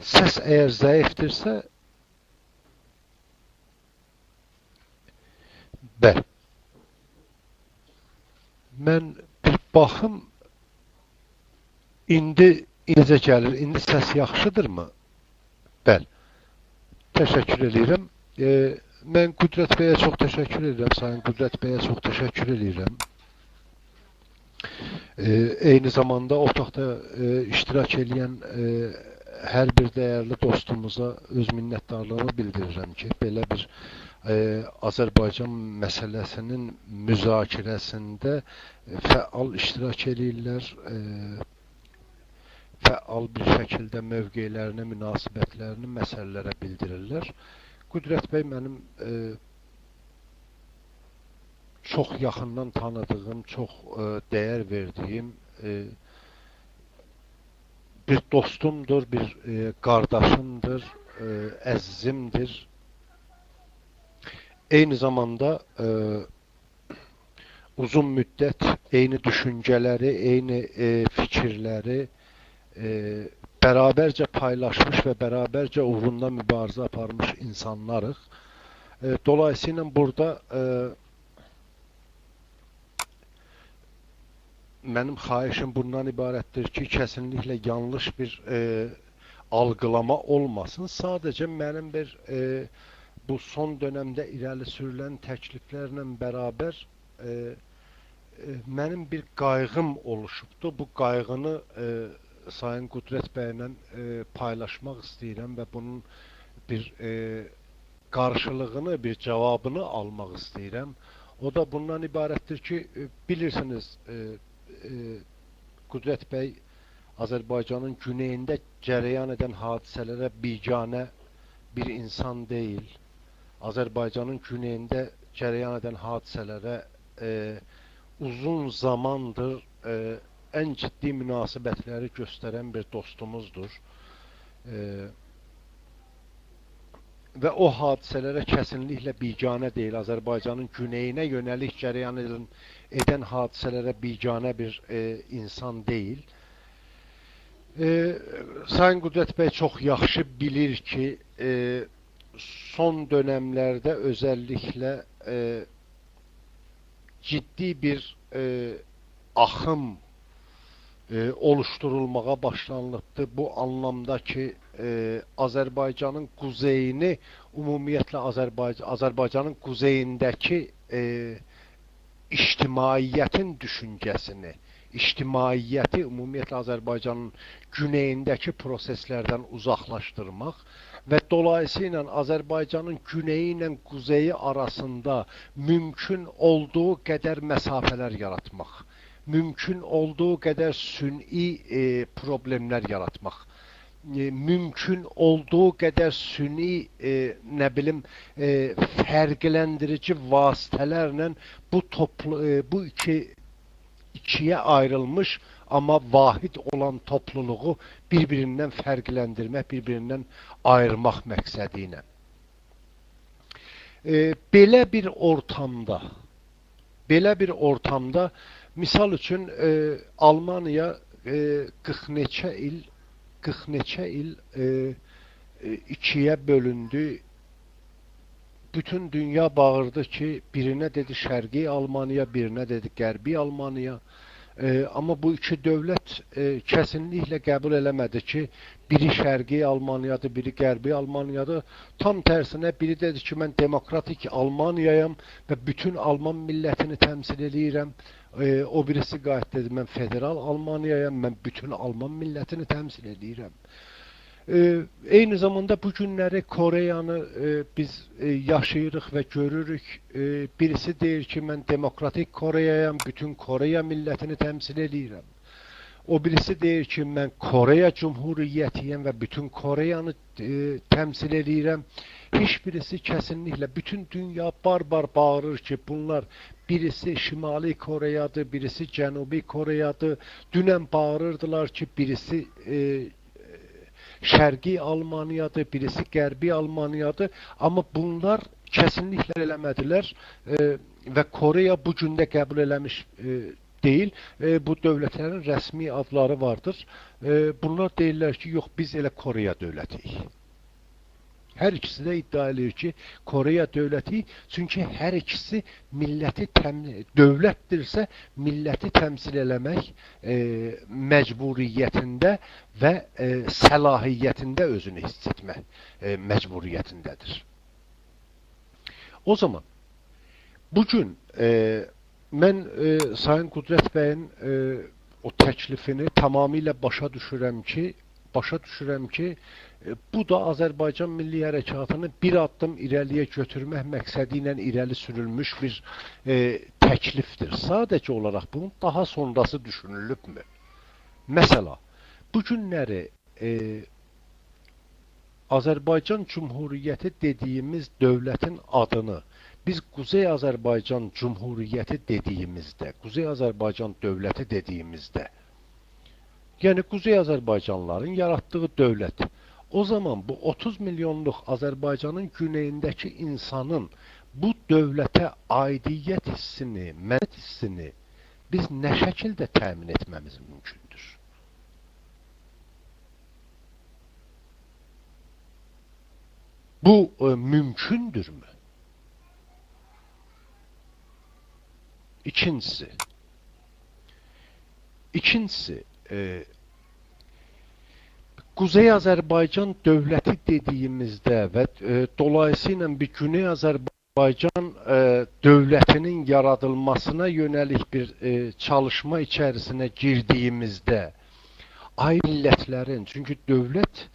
[SPEAKER 5] Səs əgər zəifdirsə, bəli. Mən bir baxım, indi necə gəlir, indi səs yaxşıdırmı? Bəli. Təşəkkür edirəm. Mən Qüdrət bəyə çox təşəkkür edirəm, Sayın Qüdrət bəyə çox təşəkkür edirəm. Eyni zamanda otaqda iştirak edən hər bir dəyərli dostumuza öz minnətdarlığımı bildirirəm ki, belə bir Azərbaycan məsələsinin müzakirəsində fəal iştirak edirlər, fəal bir şəkildə mövqelərini, münasibətlərini məsələlərə bildirirlər. Qüdrət bəy mənim çox yaxından tanıdığım, çox dəyər verdiyim bir dostumdur, bir qardaşımdır, əzizimdir. Eyni zamanda uzun müddət eyni düşüncələri, eyni fikirləri bərabərcə paylaşmış və bərabərcə uğrunda mübarizə aparmış insanlarıq. Dolayısıyla burada mənim xahişim bundan ibarətdir ki, kəsinliklə yanlış bir algılama olmasın. Sadəcə mənim bir bu son dönəmdə irəli sürülən təkliflərlə bərabər mənim bir qayğım oluşubdur. Bu qayğını Sayın Qüdrət bəylə paylaşmaq istəyirəm və bunun bir qarşılığını, bir cavabını almaq istəyirəm. O da bundan ibarətdir ki, bilirsiniz, Qüdrət bəy Azərbaycanın güneyində cərəyan edən hadisələrə biganə bir insan deyil. Azərbaycanın güneyində cərəyan edən hadisələrə uzun zamandır ən ciddi münasibətləri göstərən bir dostumuzdur. Və o hadisələrə kəsinliklə biganə deyil. Azərbaycanın güneyinə yönəlik cərəyan edən hadisələrə biganə bir insan deyil. Sayın Qüdrət bəy çox yaxşı bilir ki, son dönəmlərdə özəlliklə ciddi bir axım oluşturulmağa başlanılıbdır. Bu anlamda ki Azərbaycanın quzeyini, ümumiyyətlə Azərbaycanın quzeyindəki ictimaiyyətin düşüncəsini, ictimaiyyəti ümumiyyətlə Azərbaycanın güneyindəki proseslərdən uzaqlaşdırmaq və dolayısıyla Azərbaycanın güneyi ilə quzeyi arasında mümkün olduğu qədər məsafələr yaratmaq, mümkün olduğu qədər süni problemlər yaratmaq, mümkün olduğu qədər süni fərqləndirici vasitələrlə bu ikiyə ayrılmış amma vahid olan topluluğu bir-birindən fərqləndirmək, bir-birindən ayırmaq məqsədi ilə. Belə bir ortamda misal üçün Almaniya 40 neçə il ikiyə bölündü. Bütün dünya bağırdı ki, birinə dedi Şərqi Almaniya, birinə dedi Qərbi Almaniya. Amma bu iki dövlət kəsinliklə qəbul eləmədi ki, biri Şərqi Almaniyadır, biri Qərbi Almaniyadır. Tam tərsinə biri dedi ki, mən demokratik Almaniyayam və bütün Alman millətini təmsil edirəm. O birisi qayıt dedi, mən federal Almaniyayam, mən bütün Alman millətini təmsil edirəm. Eyni zamanda bu günləri Koreyanı biz yaşayırıq və görürük. Birisi deyir ki, mən demokratik Koreyayam, bütün Koreya millətini təmsil edirəm. O birisi deyir ki, mən Koreya Cumhuriyyətiyəm və bütün Koreyanı təmsil edirəm. Heç birisi kəsinliklə, bütün dünya barbar bağırır ki, bunlar birisi Şimali Koreyadır, birisi Cənubi Koreyadır. Dünən bağırırdılar ki, birisi Şərqi Almaniyadır, birisi Qərbi Almaniyadır. Amma bunlar kəsinliklə eləmədilər və Koreya bu gündə qəbul eləmiş deyil. Bu dövlətlərin rəsmi adları vardır. Bunlar deyirlər ki, yox, biz elə Koreya dövlətiyik. Hər ikisi də iddia edir ki, Koreya dövləti, çünki hər ikisi dövlətdirsə, milləti təmsil eləmək məcburiyyətində və səlahiyyətində özünü hiss etmək məcburiyyətindədir. O zaman, bugün mən Sayın Qudrət bəyin o təklifini tamamilə başa düşürəm ki, bu da Azərbaycan Milli Hərəkatını bir addım irəliyə götürmək məqsədi ilə irəli sürülmüş bir təklifdir. Sadəcə olaraq bunun daha sonrası düşünülübmü? Məsəla, bu günləri Azərbaycan Cumhuriyyəti dediyimiz dövlətin adını biz Quzey Azərbaycan Cumhuriyyəti dediyimizdə, Quzey Azərbaycan dövləti dediyimizdə, yəni Quzey Azərbaycanlıların yaratdığı dövlət, o zaman bu 30 milyonluq Azərbaycanın güneyindəki insanın bu dövlətə aidiyyət hissini, mənət hissini biz nə şəkildə təmin etməmiz mümkündür? Bu mümkündürmü? İkincisi, Quzey Azərbaycan dövləti dediyimizdə və dolayısıyla bir Güney Azərbaycan dövlətinin yaradılmasına yönəlik bir çalışma içərisinə girdiyimizdə millətlərin, çünki dövlət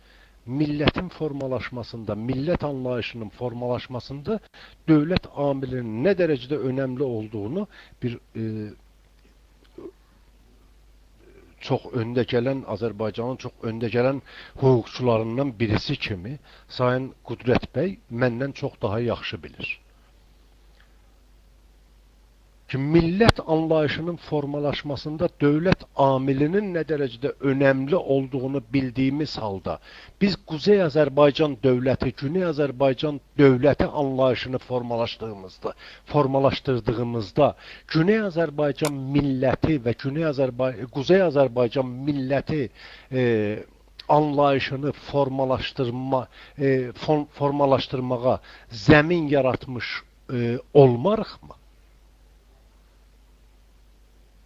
[SPEAKER 5] millətin formalaşmasında, millət anlayışının formalaşmasında dövlət amilinin nə dərəcədə önəmli olduğunu bir çox öndə gələn, Azərbaycanın çox öndə gələn hüquqçularından birisi kimi Sayın Qudrət bəy məndən çox daha yaxşı bilir. Ki, millət anlayışının formalaşmasında dövlət amilinin nə dərəcədə önəmli olduğunu bildiyimiz halda biz Quzey Azərbaycan dövləti, Güney Azərbaycan dövləti anlayışını formalaşdırdığımızda Güney Azərbaycan milləti və Quzey Azərbaycan milləti anlayışını formalaşdırmağa zəmin yaratmış olmarıqmı?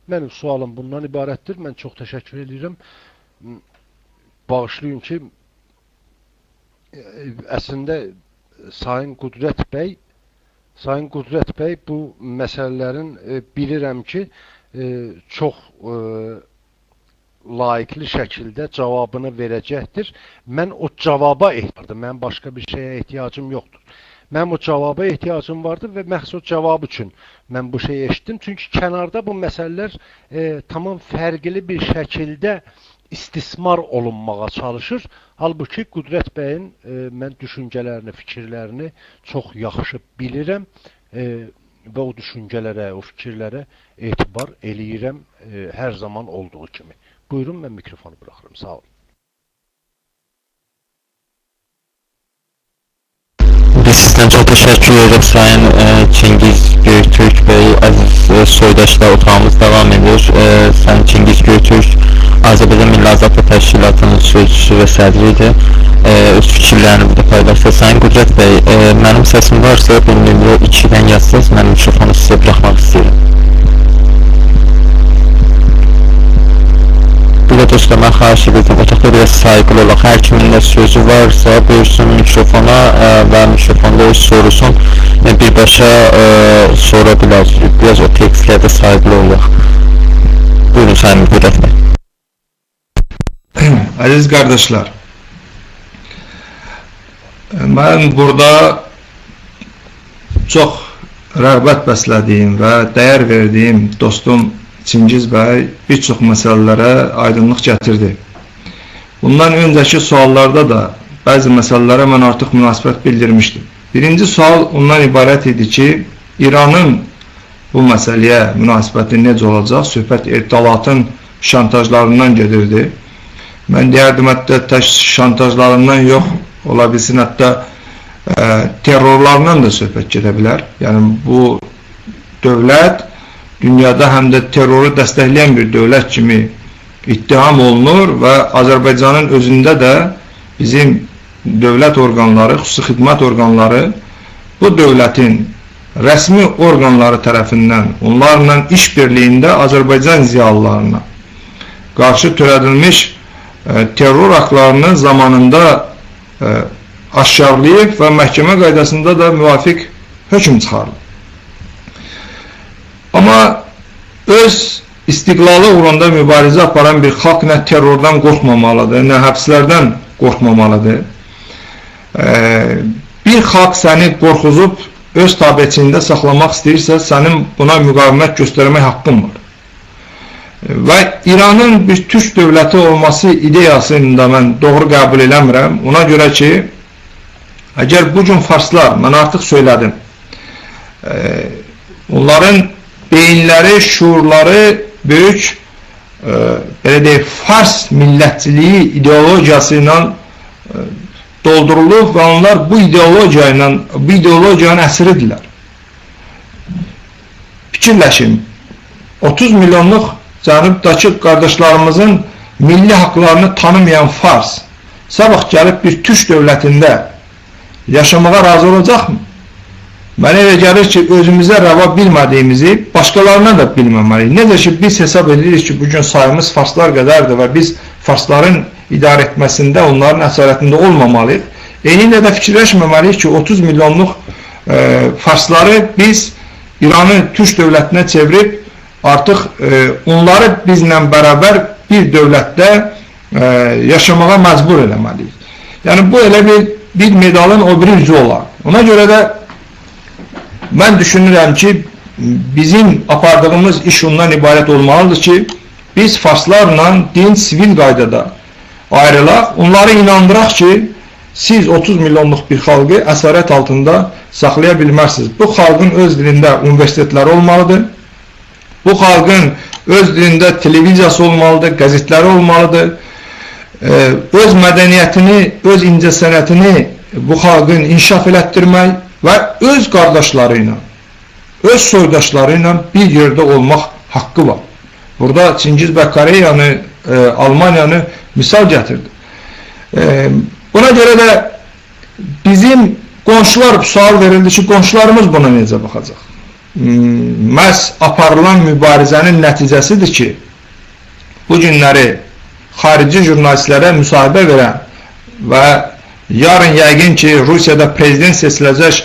[SPEAKER 5] Mənim sualım bundan ibarətdir. Mən çox təşəkkür edirəm. Bağışlayın ki, əslində Sayın Qudrət bəy bu məsələlərin bilirəm ki, çox layiqli şəkildə cavabını verəcəkdir. Mən o cavaba ehtiyacım, mənim başqa bir şeyə ehtiyacım yoxdur. Mənim o cavaba ehtiyacım vardı və məhz o cavab üçün mən bu şeyi eşitdim. Çünki kənarda bu məsələlər tamam fərqli bir şəkildə istismar olunmağa çalışır. Halbuki Qudrət bəyin mən düşüncələrini, fikirlərini çox yaxşı bilirəm və o düşüncələrə, o fikirlərə etibar eləyirəm hər zaman olduğu kimi. Buyurun, mən mikrofonu bıraxırım. Sağ olun.
[SPEAKER 2] Biz sizdən çox təşəkkür edirik Sayın Çingiz Göytürk bəy, əziz soydaşlar, otağımız davam edir. Sayın Çingiz Göytürk Azərbaycan Milli Azadlıq Təşkilatının sözcüsü və sədri idi. Öz fikirlərini burada paylaşdı. Sayın Qudrət bəy, mənim səsim varsa, bir nömrə 2-dən yazsınız, mən mikrofonu sizə bıraxmaq istəyirəm. Burada dostlar, mən xahiş edirəm, otaqda biraz sayıqlı olaq. Hər kimin də sözü varsa, buyursun mikrofona və mikrofonda öz sorusun. Birbaşa sonra biraz o tekstlərdə sayıqlı olaq. Buyurun Sayın Qudrət bəy.
[SPEAKER 1] Aziz kardeşler, ben burada çok rağbət bəslədiyim və dəyər verdiyim dostum Çingiz bəy bir çox məsələlərə aydınlıq gətirdi. Bundan öncəki suallarda da bəzi məsələlərə mən artıq münasibət bildirmişdim. Birinci sual ondan ibarət idi ki, İranın bu məsələyə münasibəti necə olacaq? Söhbət irtibatın şantajlarından gedirdi. Mən deyərdim, hətta tək şantajlarından yox, ola bilsin, hətta terrorlarından da söhbət gedə bilər. Yəni, bu dövlət dünyada həm də terroru dəstəkləyən bir dövlət kimi ittiham olunur və Azərbaycanın özündə də bizim dövlət orqanları, xüsusi xidmət orqanları bu dövlətin rəsmi orqanları tərəfindən, onlarla işbirliyində Azərbaycan ziyalılarına qarşı törədilmiş terror aktlarını zamanında aşkarlayıb və məhkəmə qaydasında da müvafiq hökm çıxarılıb. Amma öz istiqlalı uğrunda mübarizə aparan bir xalq nə terrordan qorxmamalıdır, nə həbslərdən qorxmamalıdır. Bir xalq səni qorxuzub öz tabiçində saxlamaq istəyirsə, sənin buna müqavimət göstərmək haqqın var. Və İranın bir türk dövləti olması ideyasını da mən doğru qəbul eləmirəm. Ona görə ki, əgər bu gün farslar, mən artıq söylədim, onların beyinləri, şuurları böyük belə deyək, fars millətçiliyi ideologiyası ilə doldurulub və onlar bu ideologiyanın əsiridirlər. Fikirləşin, 30 milyonluq Cənubdakı qardaşlarımızın milli haqlarını tanımayan fars sabah gəlib bir türk dövlətində yaşamağa razı olacaqmı? Mənə elə gəlir ki, özümüzə rəva bilmədiyimizi başqalarına da bilməməliyik. Necə ki, biz hesab edirik ki, bugün sayımız farslar qədərdir və biz farsların idarə etməsində, onların əsarətində olmamalıyıq. Eynilə də fikirləşməməliyik ki, 30 milyonluq farsları biz İranı türk dövlətinə çevirib artıq onları bizlə bərabər bir dövlətdə yaşamağa məcbur eləməliyik. Yəni, bu elə bir medalın o biri yüzü olar. Ona görə də mən düşünürəm ki, bizim apardığımız iş ondan ibarət olmalıdır ki, biz farslarla din, sivil qaydada ayrılaq, onları inandıraq ki, siz 30 milyonluq bir xalqı əsarət altında saxlaya bilmərsiniz. Bu xalqın öz dilində universitetləri olmalıdır. Bu xalqın öz dilində televiziyası olmalıdır, qəzetləri olmalıdır. Öz mədəniyyətini, öz incəsənətini bu xalqın inkişaf elətdirmək və öz qardaşları ilə, öz soydaşları ilə bir yerdə olmaq haqqı var. Burada Çingiz bəy Koreyanı, Almaniyanı misal gətirdi. Buna görə də bizim qonşular, sual verildi ki, qonşularımız buna necə baxacaq? məhz aparılan mübarizənin nəticəsidir ki, bu günləri xarici jurnalistlərə müsahibə verən və yarın yəqin ki, Rusiyada prezident seçiləcək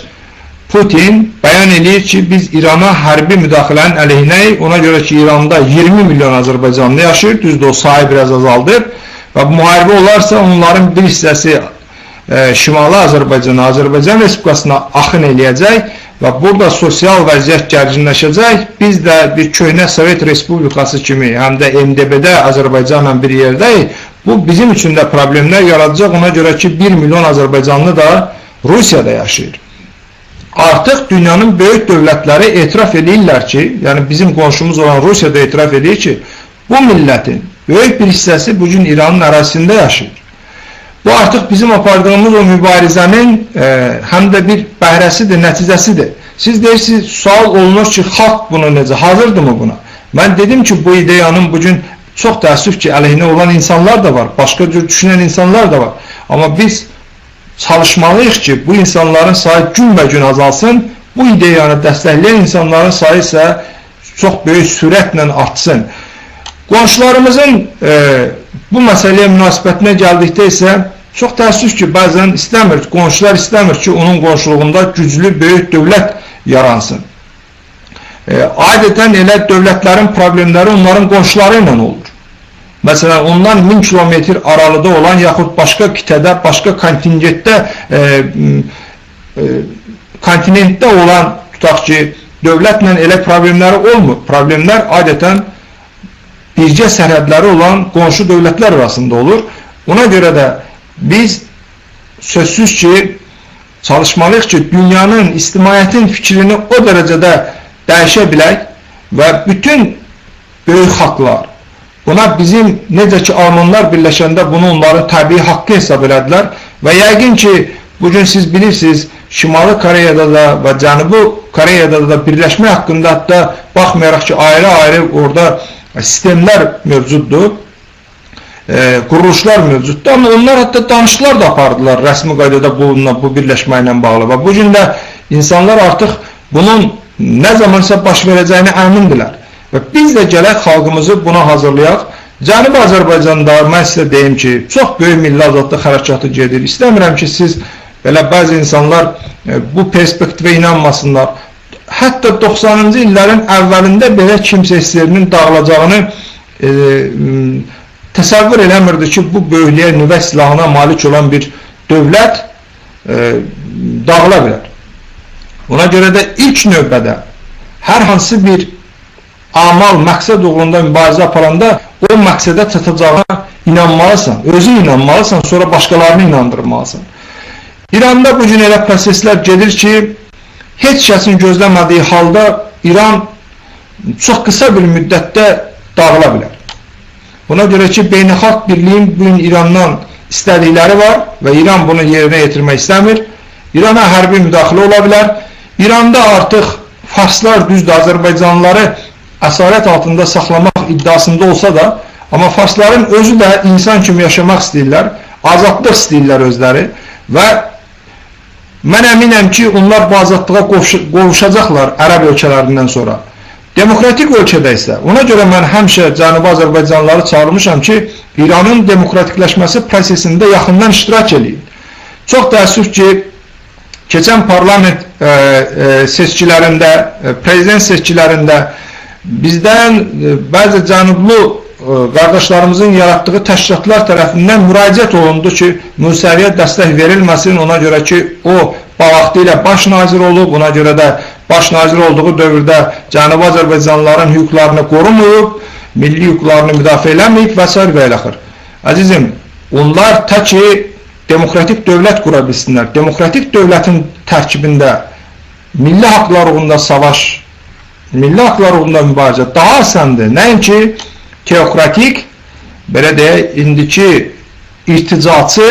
[SPEAKER 1] Putin bəyan edir ki, biz İrana hərbi müdaxilənin əleyhinəyik. Ona görə ki, İranda 20 milyon Azərbaycanlı yaşayır, düzdür, o sayı biraz azaldır və bu müharibə olarsa onların bir hissəsi Şimali Azərbaycana, Azərbaycan Respublikasına axın eləyəcək və burada sosial vəziyyət gərginləşəcək. Biz də bir köhnə Sovet Respublikası kimi, həm də MDB-də Azərbaycanla bir yerdəyik. Bu bizim üçün də problemlər yaradacaq. Ona görə ki, 1 milyon Azərbaycanlı da Rusiyada yaşayır. Artıq dünyanın böyük dövlətləri etiraf edirlər ki, yəni bizim qonşumuz olan Rusiyada etiraf edir ki, bu millətin böyük bir hissəsi bugün İranın ərazisində yaşayır. Bu artıq bizim apardığımız o mübarizənin həm də bir bəhrəsidir, nəticəsidir. Siz deyirsiniz, sual olunur ki, xalq bunu necə, hazırdır mı buna? Mən dedim ki, bu ideyanın bugün çox təəssüf ki, əleyhinə olan insanlar da var, başqa cür düşünən insanlar da var. Amma biz çalışmalıyıq ki, bu insanların sayı günbə-gün azalsın, bu ideyanı dəstəkləyən insanların sayı isə çox böyük sürətlə artsın. Qonşularımızın bu məsələyə münasibətinə gəldikdə isə çox təəssüf ki, bəzən istəmir, qonşular istəmir ki, onun qonşuluğunda güclü, böyük dövlət yaransın. Adətən elə dövlətlərin problemləri onların qonşuları ilə olur. Məsələn, ondan 1000 kilometr aralıda olan, yaxud başqa qitədə, başqa kontinentdə olan, tutaq ki, dövlətlə elə problemləri olmur. Problemlər adətən bircə sərhədləri olan qonşu dövlətlər arasında olur. Ona görə də biz sözsüz ki, çalışmalıyıq ki, dünyanın, ictimaiyyətin fikrini o dərəcədə dəyişə bilək və bütün böyük xalqlar, buna bizim necə ki, Almanlar birləşəndə bunu onların təbii haqqı hesab elədilər və yəqin ki, bugün siz bilirsiniz, Şimali Koreyada da və Cənubi Koreyada da birləşmə haqqında hətta baxmayaraq ki, ayrı-ayrı orada sistemlər mövcuddur, quruluşlar mövcuddur, amma onlar hətta danışıqlar da apardılar rəsmi qaydada bu birləşmə ilə bağlı və bu gün də insanlar artıq bunun nə zamansa baş verəcəyini əmindirlər və biz də gələk xalqımızı buna hazırlayaq. Cənubi Azərbaycanda mən sizə deyim ki, çox böyük milli azadlıq hərəkatı gedir. İstəmirəm ki, siz belə bəzi insanlar bu perspektivə inanmasınlar. Hətta 90-cı illərin əvvəlində belə kimsə hisslərinin dağılacağını təsəvvür eləmirdi ki, bu böyüklüyə nüvə silahına malik olan bir dövlət dağıla bilər. Ona görə də ilk növbədə hər hansı bir amal, məqsəd uğrunda mübarizə aparanda o məqsədə çatacağına inanmalısan, özün inanmalısan, sonra başqalarını inandırmalısan. İranda bugün elə proseslər gedir ki, heç kəsin gözləmədiyi halda İran çox qısa bir müddətdə dağıla bilər. Buna görə ki, beynəlxalq birliyin bugün İrandan istədikləri var və İran bunu yerinə yetirmək istəmir. İrana hərbi müdaxilə ola bilər. İranda artıq farslar, düzdür, Azərbaycanlıları əsarət altında saxlamaq iddiasında olsa da, amma farsların özü də insan kimi yaşamaq istəyirlər, azadlıq istəyirlər özləri və mən əminəm ki, onlar bu azadlığa qovuşacaqlar ərəb ölkələrindən sonra. Demokratik ölkədə isə, ona görə mən həmişə Cənubi Azərbaycanlıları çağırmışam ki, İranın demokratikləşməsi prosesində yaxından iştirak edin. Çox təəssüf ki, keçən parlament seçkilərində, prezident seçkilərində bizdən bəzi cənublu qardaşlarımızın yaratdığı təşkilatlar tərəfindən müraciət olundu ki, Musəviyə dəstək verilməsin, ona görə ki, o vaxtı ilə baş nazir olub, ona görə də baş nazir olduğu dövrdə Cənubi Azərbaycanlıların hüquqlarını qorumayıb, milli hüquqlarını müdafiə eləməyib və s. və eləxir. Əzizim, onlar ta ki, demokratik dövlət qura bilsinlər. Demokratik dövlətin tərkibində milli haqlar uğrunda savaş, milli haqlar uğrunda mübarizə daha asandır. Nəinki teokratik, belə deyək, indiki irticacı,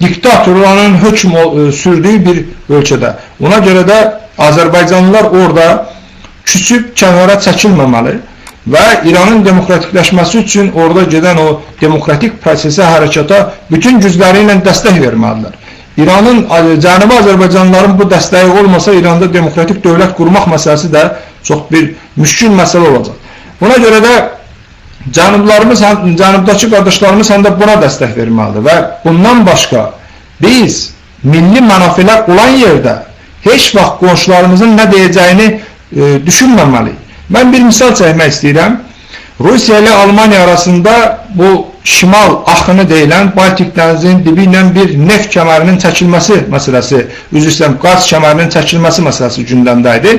[SPEAKER 1] diktatorların hökm sürdüyü bir ölkədə. Ona görə də Azərbaycanlılar orada küçüb kənara çəkilməməli və İranın demokratikləşməsi üçün orada gedən o demokratik prosesə, hərəkata bütün gücləri ilə dəstək verməlidirlər. İranın, Cənubi Azərbaycanlıların bu dəstəyi olmasa İranda demokratik dövlət qurmaq məsələsi də çox bir müşkül məsələ olacaq. Buna görə də cənubdakı qardaşlarımız həm də buna dəstək verməlidir və bundan başqa biz milli mənafelər olan yerdə heç vaxt qonşularımızın nə deyəcəyini düşünməməliyik. Mən bir misal çəkmək istəyirəm. Rusiya ilə Almaniya arasında bu şimal axını deyilən Baltik dənizinin dibi ilə bir neft kəmərinin çəkilməsi məsələsi, üzr istəyirəm, qaz kəmərinin çəkilməsi məsələsi gündəmdəydi.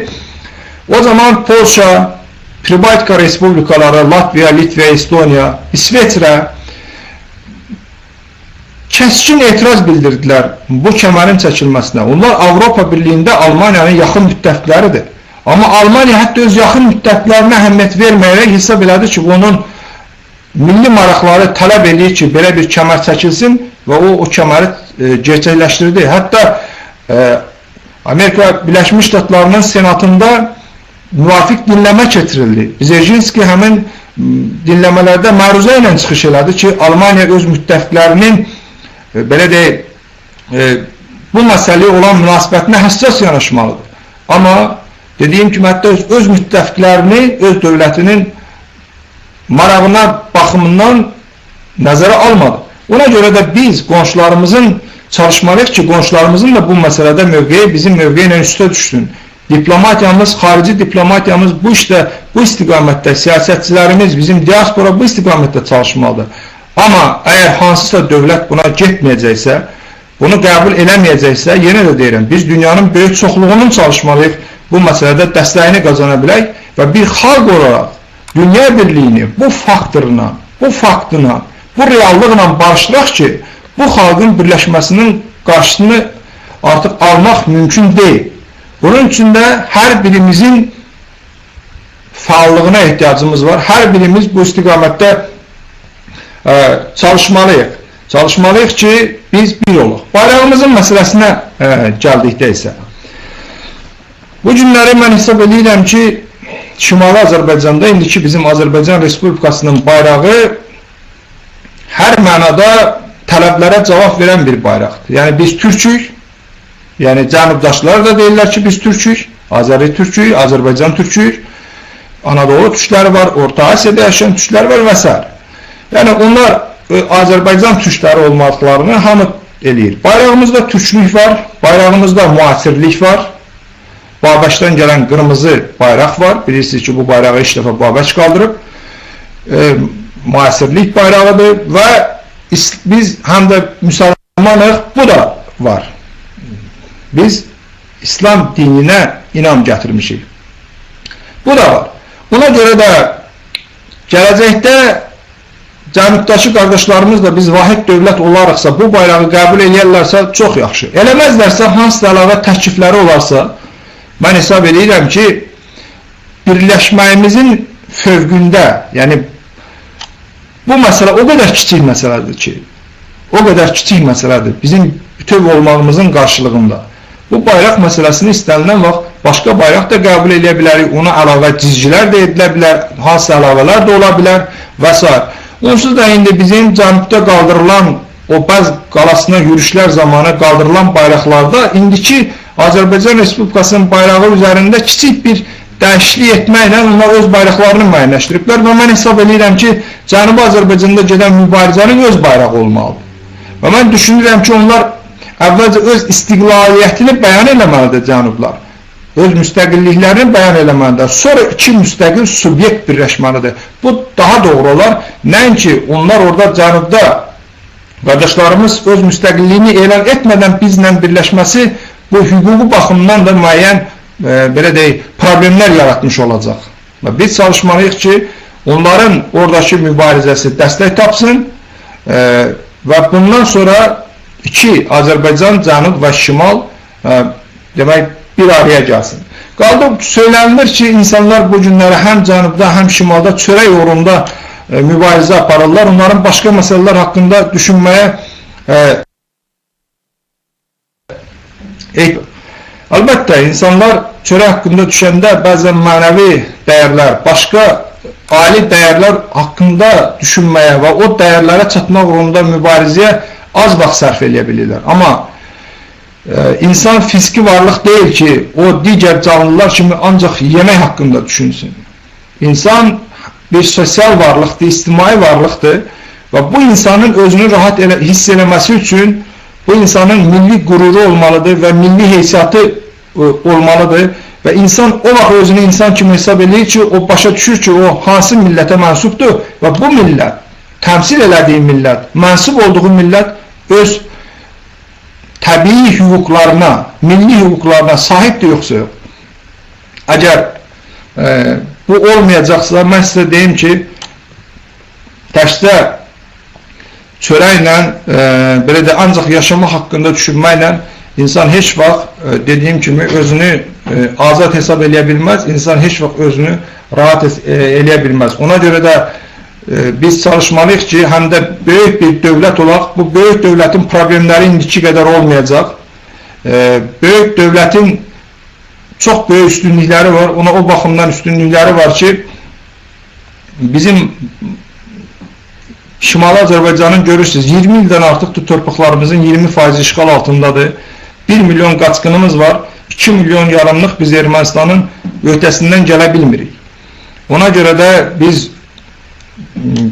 [SPEAKER 1] O zaman Polşa, Pribaltika respublikaları, Latviya, Litva, Estoniya, İsveçrə kəskin etiraz bildirdilər bu kəmərin çəkilməsinə. Onlar Avropa Birliyində Almaniyanın yaxın müttəfiqləridir. Amma Almaniya hətta öz yaxın müttəfiqlərinə əhəmiyyət verməyərək hesab elədi ki, onun milli maraqları tələb edir ki, belə bir kəmər çəkilsin və o kəməri gerçəkləşdirdi. Hətta Amerika Birləşmiş Ştatlarının senatında müvafiq dinləmə keçirildi. Brzezinski həmin dinləmələrdə məruzə ilə çıxış elədi ki, Almaniya öz müttəfiqlərinin belə deyək, bu məsələyə olan münasibətinə həssas yanaşmalıdır. Amma dediyim kimi, hətta öz müttəfiqlərini, öz dövlətinin marağına baxımından nəzərə almadı. Ona görə də biz qonşularımızın çalışmalıyıq ki, qonşularımızın da bu məsələdə mövqeyi bizim mövqeyi ilə üstə düşsün. Diplomatiyamız, xarici diplomatiyamız bu işdə, bu istiqamətdə, siyasətçilərimiz, bizim diaspora bu istiqamətdə çalışmalıdır. Amma əgər hansısa dövlət buna getməyəcəksə, bunu qəbul eləməyəcəksə, yenə də deyirəm, biz dünyanın böyük çoxluğunun çalışmalıyıq, bu məsələdə dəstəyini qazana bilək və bir xalq olaraq dünya birliyini bu faktorla, bu faktına, bu reallıqla barışdıraq ki, bu xalqın birləşməsinin qarşısını artıq almaq mümkün deyil. Bunun üçün də hər birimizin fəallığına ehtiyacımız var. Hər birimiz bu istiqamətdə çalışmalıyıq. Çalışmalıyıq ki, biz bir oluq. Bayrağımızın məsələsinə gəldikdə isə, bu günləri mən hesab edirəm ki, Şimali Azərbaycanda, indiki bizim Azərbaycan Respublikasının bayrağı hər mənada tələblərə cavab verən bir bayraqdır. Yəni biz türkük, yəni cənubdaşlar da deyirlər ki, biz türkük, Azəri türkük, Azərbaycan türkük, Anadolu türkləri var, Orta Asiyada yaşayan türklər var və s. Yəni onlar Azərbaycan türkləri olmadıqlarını hamı eləyir. Bayrağımızda türklük var, bayrağımızda müasirlik var. Babəşdən gələn qırmızı bayraq var. Bilirsiniz ki, bu bayrağı ilk dəfə Babəş qaldırıb. Müasirlik bayrağıdır və biz həm də müsəlmanıq, bu da var. Biz İslam dininə inam gətirmişik. Bu da var. Buna görə də gələcəkdə cənubdakı qardaşlarımız da biz vahid dövlət olaraqsa, bu bayrağı qəbul edərlərsə çox yaxşı. Eləməzlərsə, hansı əlavə təklifləri olarsa, mən hesab edirəm ki, birləşməyimizin fövqündə, yəni bu məsələ o qədər kiçik məsələdir ki, o qədər kiçik məsələdir bizim bütöv olmağımızın qarşılığında. Bu bayraq məsələsini istənilən vaxt başqa bayraq da qəbul edə bilərik, ona əlavə cizgilər də edilə bilər, hansı əlavələr də ola bilər və s. Onsuz da indi bizim cənubda qaldırılan, o bəz qalasına yürüşlər zamanı qaldırılan bayraqlarda indiki Azərbaycan Respublikasının bayrağı üzərində kiçik bir dəyişiklik etməklə onlar öz bayraqlarını müəyyənləşdiriblər və mən hesab edirəm ki, Cənubi Azərbaycanda gedən mübarizənin öz bayrağı olmalıdır. Və mən düşünürəm ki, onlar əvvəlcə öz istiqlaliyyətini bəyan eləməlidir cənublar. Öz müstəqilliklərini bəyan eləməlidir. Sonra iki müstəqil subyekt birləşməlidir. Bu daha doğru olar. Nəinki onlar orada cənubda qardaşlarımız öz müstəqilliyini elan etmədən bizlə birləşməsi bu hüquqi baxımdan da müəyyən belə deyək, problemlər yaratmış olacaq. Və biz çalışmalıyıq ki, onların oradakı mübarizəsi dəstək tapsın və bundan sonra iki Azərbaycan, Cənub və Şimal demək bir araya gəlsin. Qaldı söylənilir ki, insanlar bu günləri həm Cənubda, həm Şimalda çörək uğrunda mübarizə aparırlar. Onların başqa məsələlər haqqında düşünməyə əlbəttə, insanlar çörək haqqında düşəndə bəzən mənəvi dəyərlər, başqa ali dəyərlər haqqında düşünməyə və o dəyərlərə çatmaq uğrunda mübarizəyə az vaxt sərf edə bilirlər. Amma insan fiziki varlık değil ki o diğer canlılar kimi ancak yemek hakkında düşünsün. İnsan bir sosyal varlıktır, istimai varlıktır ve bu insanın özünü rahat hiss eləməsi üçün bu insanın milli gururu olmalıdır ve milli heysiyatı olmalıdır ve insan o vaxt özünü insan kimi hesab edir ki o başa düşür ki o hansı millete mənsubdur ve bu millet, təmsil elədiyi millət, mənsub olduğu millət öz təbii hüquqlarına, milli hüquqlarına sahibdir yoxsa yox. Əgər bu olmayacaqsa, mən sizə deyim ki, təkcə çörəklə, belə də ancaq yaşama haqqında düşünməklə insan heç vaxt, dediyim kimi, özünü azad hesab eləyə bilməz, insan heç vaxt özünü rahat eləyə bilməz. Ona görə də biz çalışmalıyıq ki, həm də böyük bir dövlət olaq, bu böyük dövlətin problemləri indiki qədər olmayacaq. Böyük dövlətin çox böyük üstünlükləri var, ona o baxımdan üstünlükləri var ki, bizim Şimali Azərbaycanın görürsünüz, 20 ildən artıqdır torpaqlarımızın 20% işğal altındadır. 1 milyon qaçqınımız var, 2 milyon yarımlıq biz Ermənistanın öhdəsindən gələ bilmirik. Ona görə də biz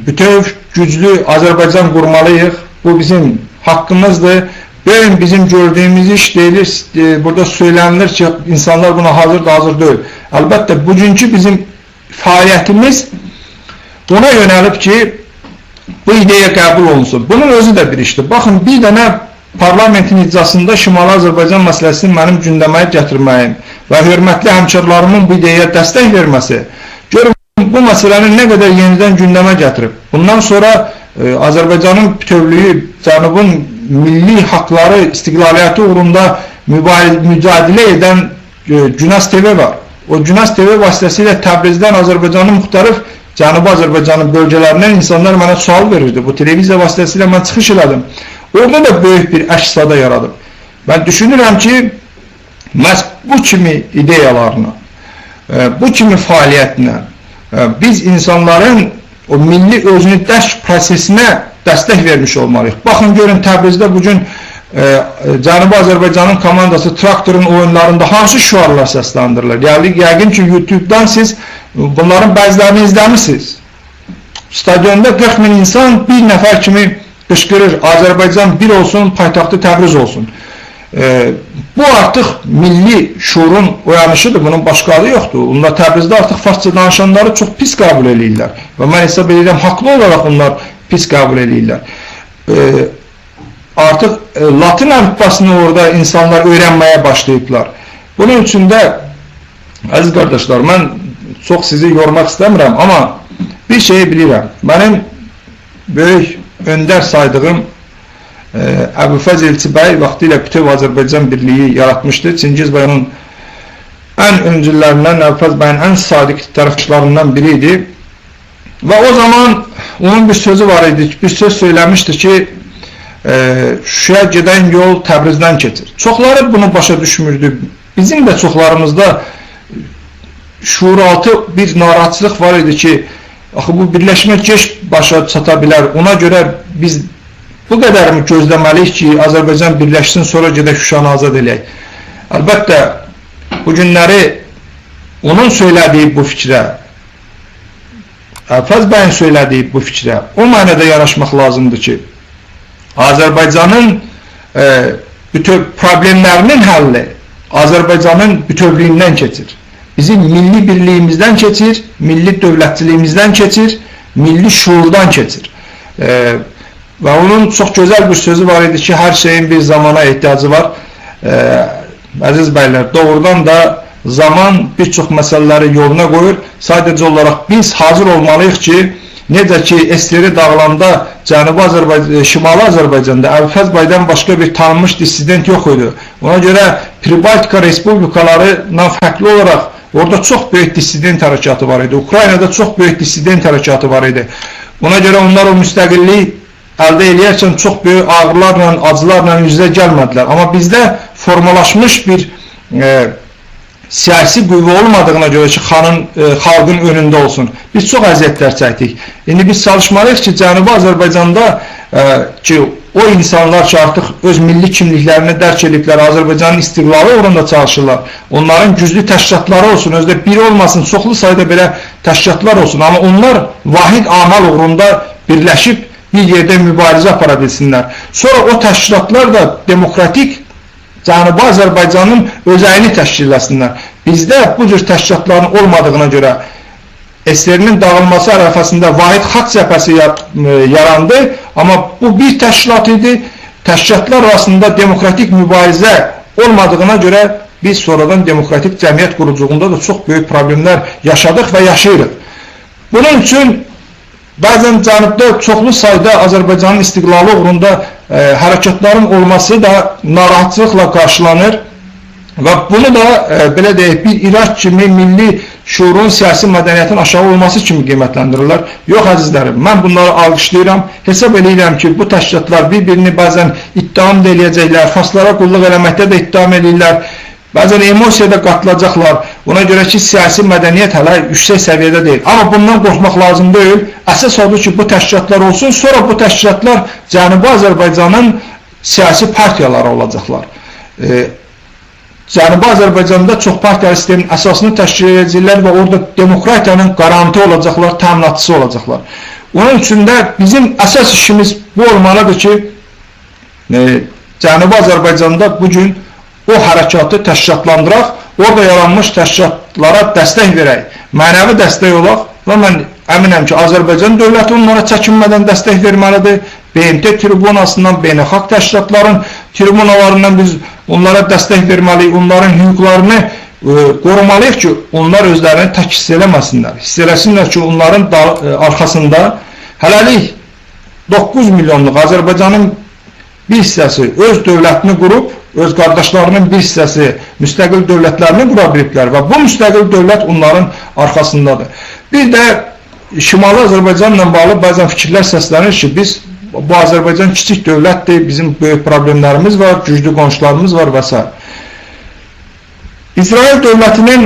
[SPEAKER 1] bütöv güclü Azərbaycan qurmalıyıq. Bu bizim haqqımızdır. Bugün bizim gördüyümüz iş deyilir, burada söylənilir ki, insanlar buna hazır deyil. Əlbəttə, bugünkü bizim fəaliyyətimiz ona yönəlib ki, bu ideya qəbul olunsun. Bunun özü də bir işdir. Baxın, bir dənə parlamentin icrasında Şimali Azərbaycan məsələsini mənim gündəməyə gətirməyim və hörmətli həmkarlarımın bu ideyaya dəstək verməsi, görün bu məsələnin nə qədər yenidən gündəmə gətirib. Bundan sonra Azərbaycanın bütövlüyü, Cənubun milli haqları, istiqlaliyyəti uğrunda mücadilə edən Günas TV var. O Günas TV vasitəsilə Təbrizdən Azərbaycanın müxtəlif Cənubi Azərbaycanın bölgələrindən insanlar mənə sual verirdi. Bu televiziya vasitəsilə mən çıxış elədim. Orada da böyük bir əks-sada yaradım. Mən düşünürəm ki, məhz bu kimi ideyalarına, bu kimi fəaliyyətinə biz insanların o milli özünü dəşq prosesinə dəstək vermiş olmalıyıq. Baxın, görün, Təbrizdə bugün Cənubi Azərbaycanın komandası traktorun oyunlarında hansı şüarlar səsləndirilir? Yəqin ki, YouTube'dan siz bunların bəzilərini izləmişsiniz. Stadionda 40 min insan bir nəfər kimi qışqırır, Azərbaycan bir olsun, paytaxtı Təbriz olsun. Bu artıq milli şuurun oyanışıdır, bunun başqa adı yoxdur. Onlar Təbrizdə artıq farsça danışanları çox pis qəbul edirlər və mən hesab edirəm, haqlı olaraq onlar pis qəbul edirlər. Artıq Latin əlifbasını orada insanlar öyrənməyə başlayıblar. Bunun üçün də, əziz qardaşlar, mən çox sizi yormaq istəmirəm, amma bir şeyi bilirəm. Mənim böyük öndər saydığım Əbülfəz Elçibəy vaxtilə bütöv Azərbaycan birliyi yaratmışdı. Çingiz bəyin ən öncüllərindən, Əbülfəz bəyin ən sadiq tərəfçilərindən biri idi. Və o zaman onun bir sözü var idi, bir söz söyləmişdi ki, Şuşaya gedən yol Təbrizdən keçir. Çoxları bunu başa düşmürdü. Bizim də çoxlarımızda şuuraltı bir narahatçılıq var idi ki, axı bu birləşmə geç başa çata bilər. Ona görə biz bu qədər mi gözləməliyik ki, Azərbaycan birləşsin, sonra gedək Şuşanı azad eləyək. Əlbəttə, bu günləri onun söylədiyi bu fikrə, Əbülfəz bəyin söylədiyi bu fikrə o mənədə yanaşmaq lazımdır ki, Azərbaycanın bütöv problemlərinin həlli Azərbaycanın bütövlüyündən keçir. Bizim milli birliyimizdən keçir, milli dövlətçiliyimizdən keçir, milli şuurdan keçir. Və onun çox gözəl bir sözü var idi ki, hər şeyin bir zamana ehtiyacı var. Əziz bəylər, doğrudan da zaman bir çox məsələləri yoluna qoyur. Sadəcə olaraq biz hazır olmalıyıq ki, necə ki, SSR dağılanda Cənubi Azərbaycan, Şimali Azərbaycanda Əbülfəz bəydən başqa bir tanınmış dissident yox idi. Ona görə Pribaltika respublikalarından fərqli olaraq orada çox böyük dissident hərəkatı var idi. Ukraynada çox böyük dissident hərəkatı var idi. Ona görə onlar o müstəqilliyi əldə eləyərkən çox böyük ağrılarla, acılarla üzə gəlmədilər. Amma bizdə formalaşmış bir siyasi qüvvə olmadığına görə ki, xalqın önündə olsun. Biz çox əziyyətlər çəkdik. İndi biz çalışmalıyıq ki, Cənubi Azərbaycanda ki, o insanlar ki, artıq öz milli kimliklərini dərk ediblər, Azərbaycanın istiqlalı uğrunda çalışırlar. Onların güclü təşkilatları olsun, özdə biri olmasın, çoxlu sayda belə təşkilatlar olsun. Amma onlar vahid amal uğrunda birləşib bir yerdə mübarizə apara bilsinlər. Sonra o təşkilatlar da demokratik Cənubi Azərbaycanın özəyini təşkil etsinlər. Bizdə bu cür təşkilatların olmadığına görə SSR-nin dağılması ərəfəsində vahid xalq cəbhəsi yarandı, amma bu bir təşkilat idi. Təşkilatlar arasında demokratik mübarizə olmadığına görə biz sonradan demokratik cəmiyyət quruculuğunda da çox böyük problemlər yaşadıq və yaşayırıq. Bunun üçün bəzən Cənubda çoxlu sayda Azərbaycanın istiqlalı uğrunda hərəkatların olması da narahatçılıqla qarşılanır və bunu da belə deyək, bir İraq kimi milli şuurun, siyasi mədəniyyətin aşağı olması kimi qiymətləndirirlər. Yox əzizlərim, mən bunları alqışlayıram. Hesab edirəm ki, bu təşkilatlar bir-birini bəzən ittiham da eləyəcəklər, farslara qulluq eləməkdə də ittiham edirlər. Bəzən emosiyada qatılacaqlar. Ona görə ki, siyasi mədəniyyət hələ yüksək səviyyədə deyil. Amma bundan qorxmaq lazım deyil. Əsas odur ki, bu təşkilatlar olsun. Sonra bu təşkilatlar Cənubi Azərbaycanın siyasi partiyaları olacaqlar. Cənubi Azərbaycanda çox partiyalı sistemin əsasını təşkil edəcəklər və orada demokratiyanın qaranti olacaqlar, təminatçısı olacaqlar. Onun üçün də bizim əsas işimiz bu olmalıdır ki, Cənubi Azərbaycanda bugün o hərəkatı təşkilatlandıraq, orada yaranmış təşkilatlara dəstək verək, mənəvi dəstək olaq və mən əminəm ki, Azərbaycan dövləti onlara çəkinmədən dəstək verməlidir. BMT tribunasından, beynəlxalq təşkilatların tribunalarından biz onlara dəstək verməliyik, onların hüquqlarını qorumalıyıq ki, onlar özlərini tək hiss eləməsinlər. Hiss eləsinlər ki, onların arxasında hələlik 9 milyonluq Azərbaycanın bir hissəsi öz dövlətini qurub, öz qardaşlarının bir hissəsi müstəqil dövlətlərini qura biliblər və bu müstəqil dövlət onların arxasındadır. Bir də Şimali Azərbaycanla bağlı bəzən fikirlər səslənir ki, biz bu Azərbaycan kiçik dövlətdir, bizim böyük problemlərimiz var, güclü qonşularımız var və s. İsrail dövlətinin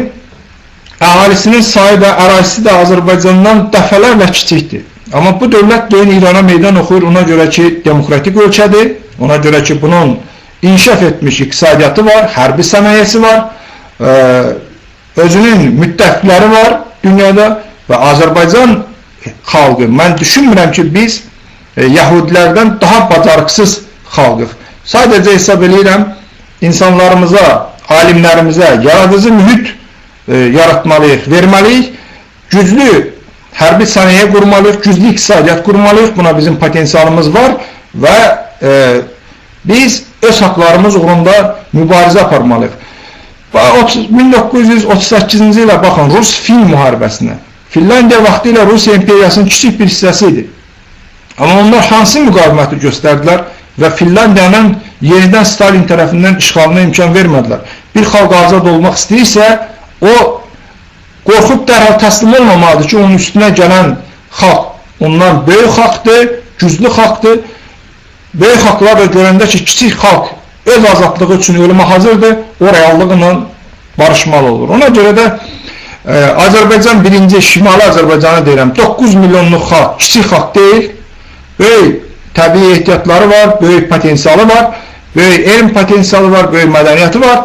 [SPEAKER 1] əhalisinin sayı da, ərazisi də Azərbaycandan dəfələrlə kiçikdir. Amma bu dövlət döyün İrana meydan oxuyur, ona görə ki, demokratik ölkədir, ona görə ki, bunun inkişaf etmiş iqtisadiyyatı var, hərbi sənayesi var, özünün müttəfiqləri var dünyada və Azərbaycan xalqı, mən düşünmürəm ki, biz Yahudilərdən daha bacarıqsız xalqıq. Sadəcə hesab edirəm, insanlarımıza, alimlərimizə yaradıcı mühit yaratmalıyıq, verməliyik, güclü hərbi sənaye qurmalıyıq, güclü iqtisadiyyat qurmalıyıq, buna bizim potensialımız var və biz öz haqlarımız uğrunda mübarizə aparmalıyıq. 1938-ci ilə baxın, Rus-Fin müharibəsinə. Finlandiya vaxtı ilə Rusiya imperiyasının kiçik bir hissəsi idi. Amma onlar hansı müqaviməti göstərdilər və Finlandiyanın yenidən Stalin tərəfindən işğalına imkan vermədilər. Bir xalq azad olmaq istəyirsə, o qorxub dərhal təslim olmamalıdır ki, onun üstünə gələn xalq ondan böyük xalqdır, güclü xalqdır. Böyük xalqlar da görəndə ki, kiçik xalq öz azadlığı üçün ölümə hazırdır, o reallıqla barışmalı olur. Ona görə də Azərbaycan birinci, Şimali Azərbaycanı deyirəm, 9 milyonluq xalq, kiçik xalq deyil, böyük təbii ehtiyatları var, böyük potensialı var, böyük elm potensialı var, böyük mədəniyyəti var.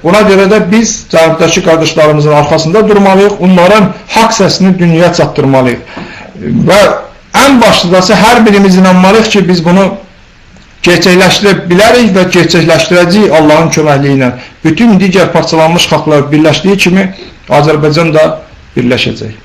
[SPEAKER 1] Ona görə də biz cənubdakı qardaşlarımızın arxasında durmalıyıq, onların haqq səsini dünyaya çatdırmalıyıq. Və ən başlıcası hər birimiz inanmalıyıq ki, biz bunu gerçəkləşdirə bilərik və gerçəkləşdirəcəyik Allahın köməkliyi ilə. Bütün digər parçalanmış xalqlar birləşdiyi kimi Azərbaycan da birləşəcək.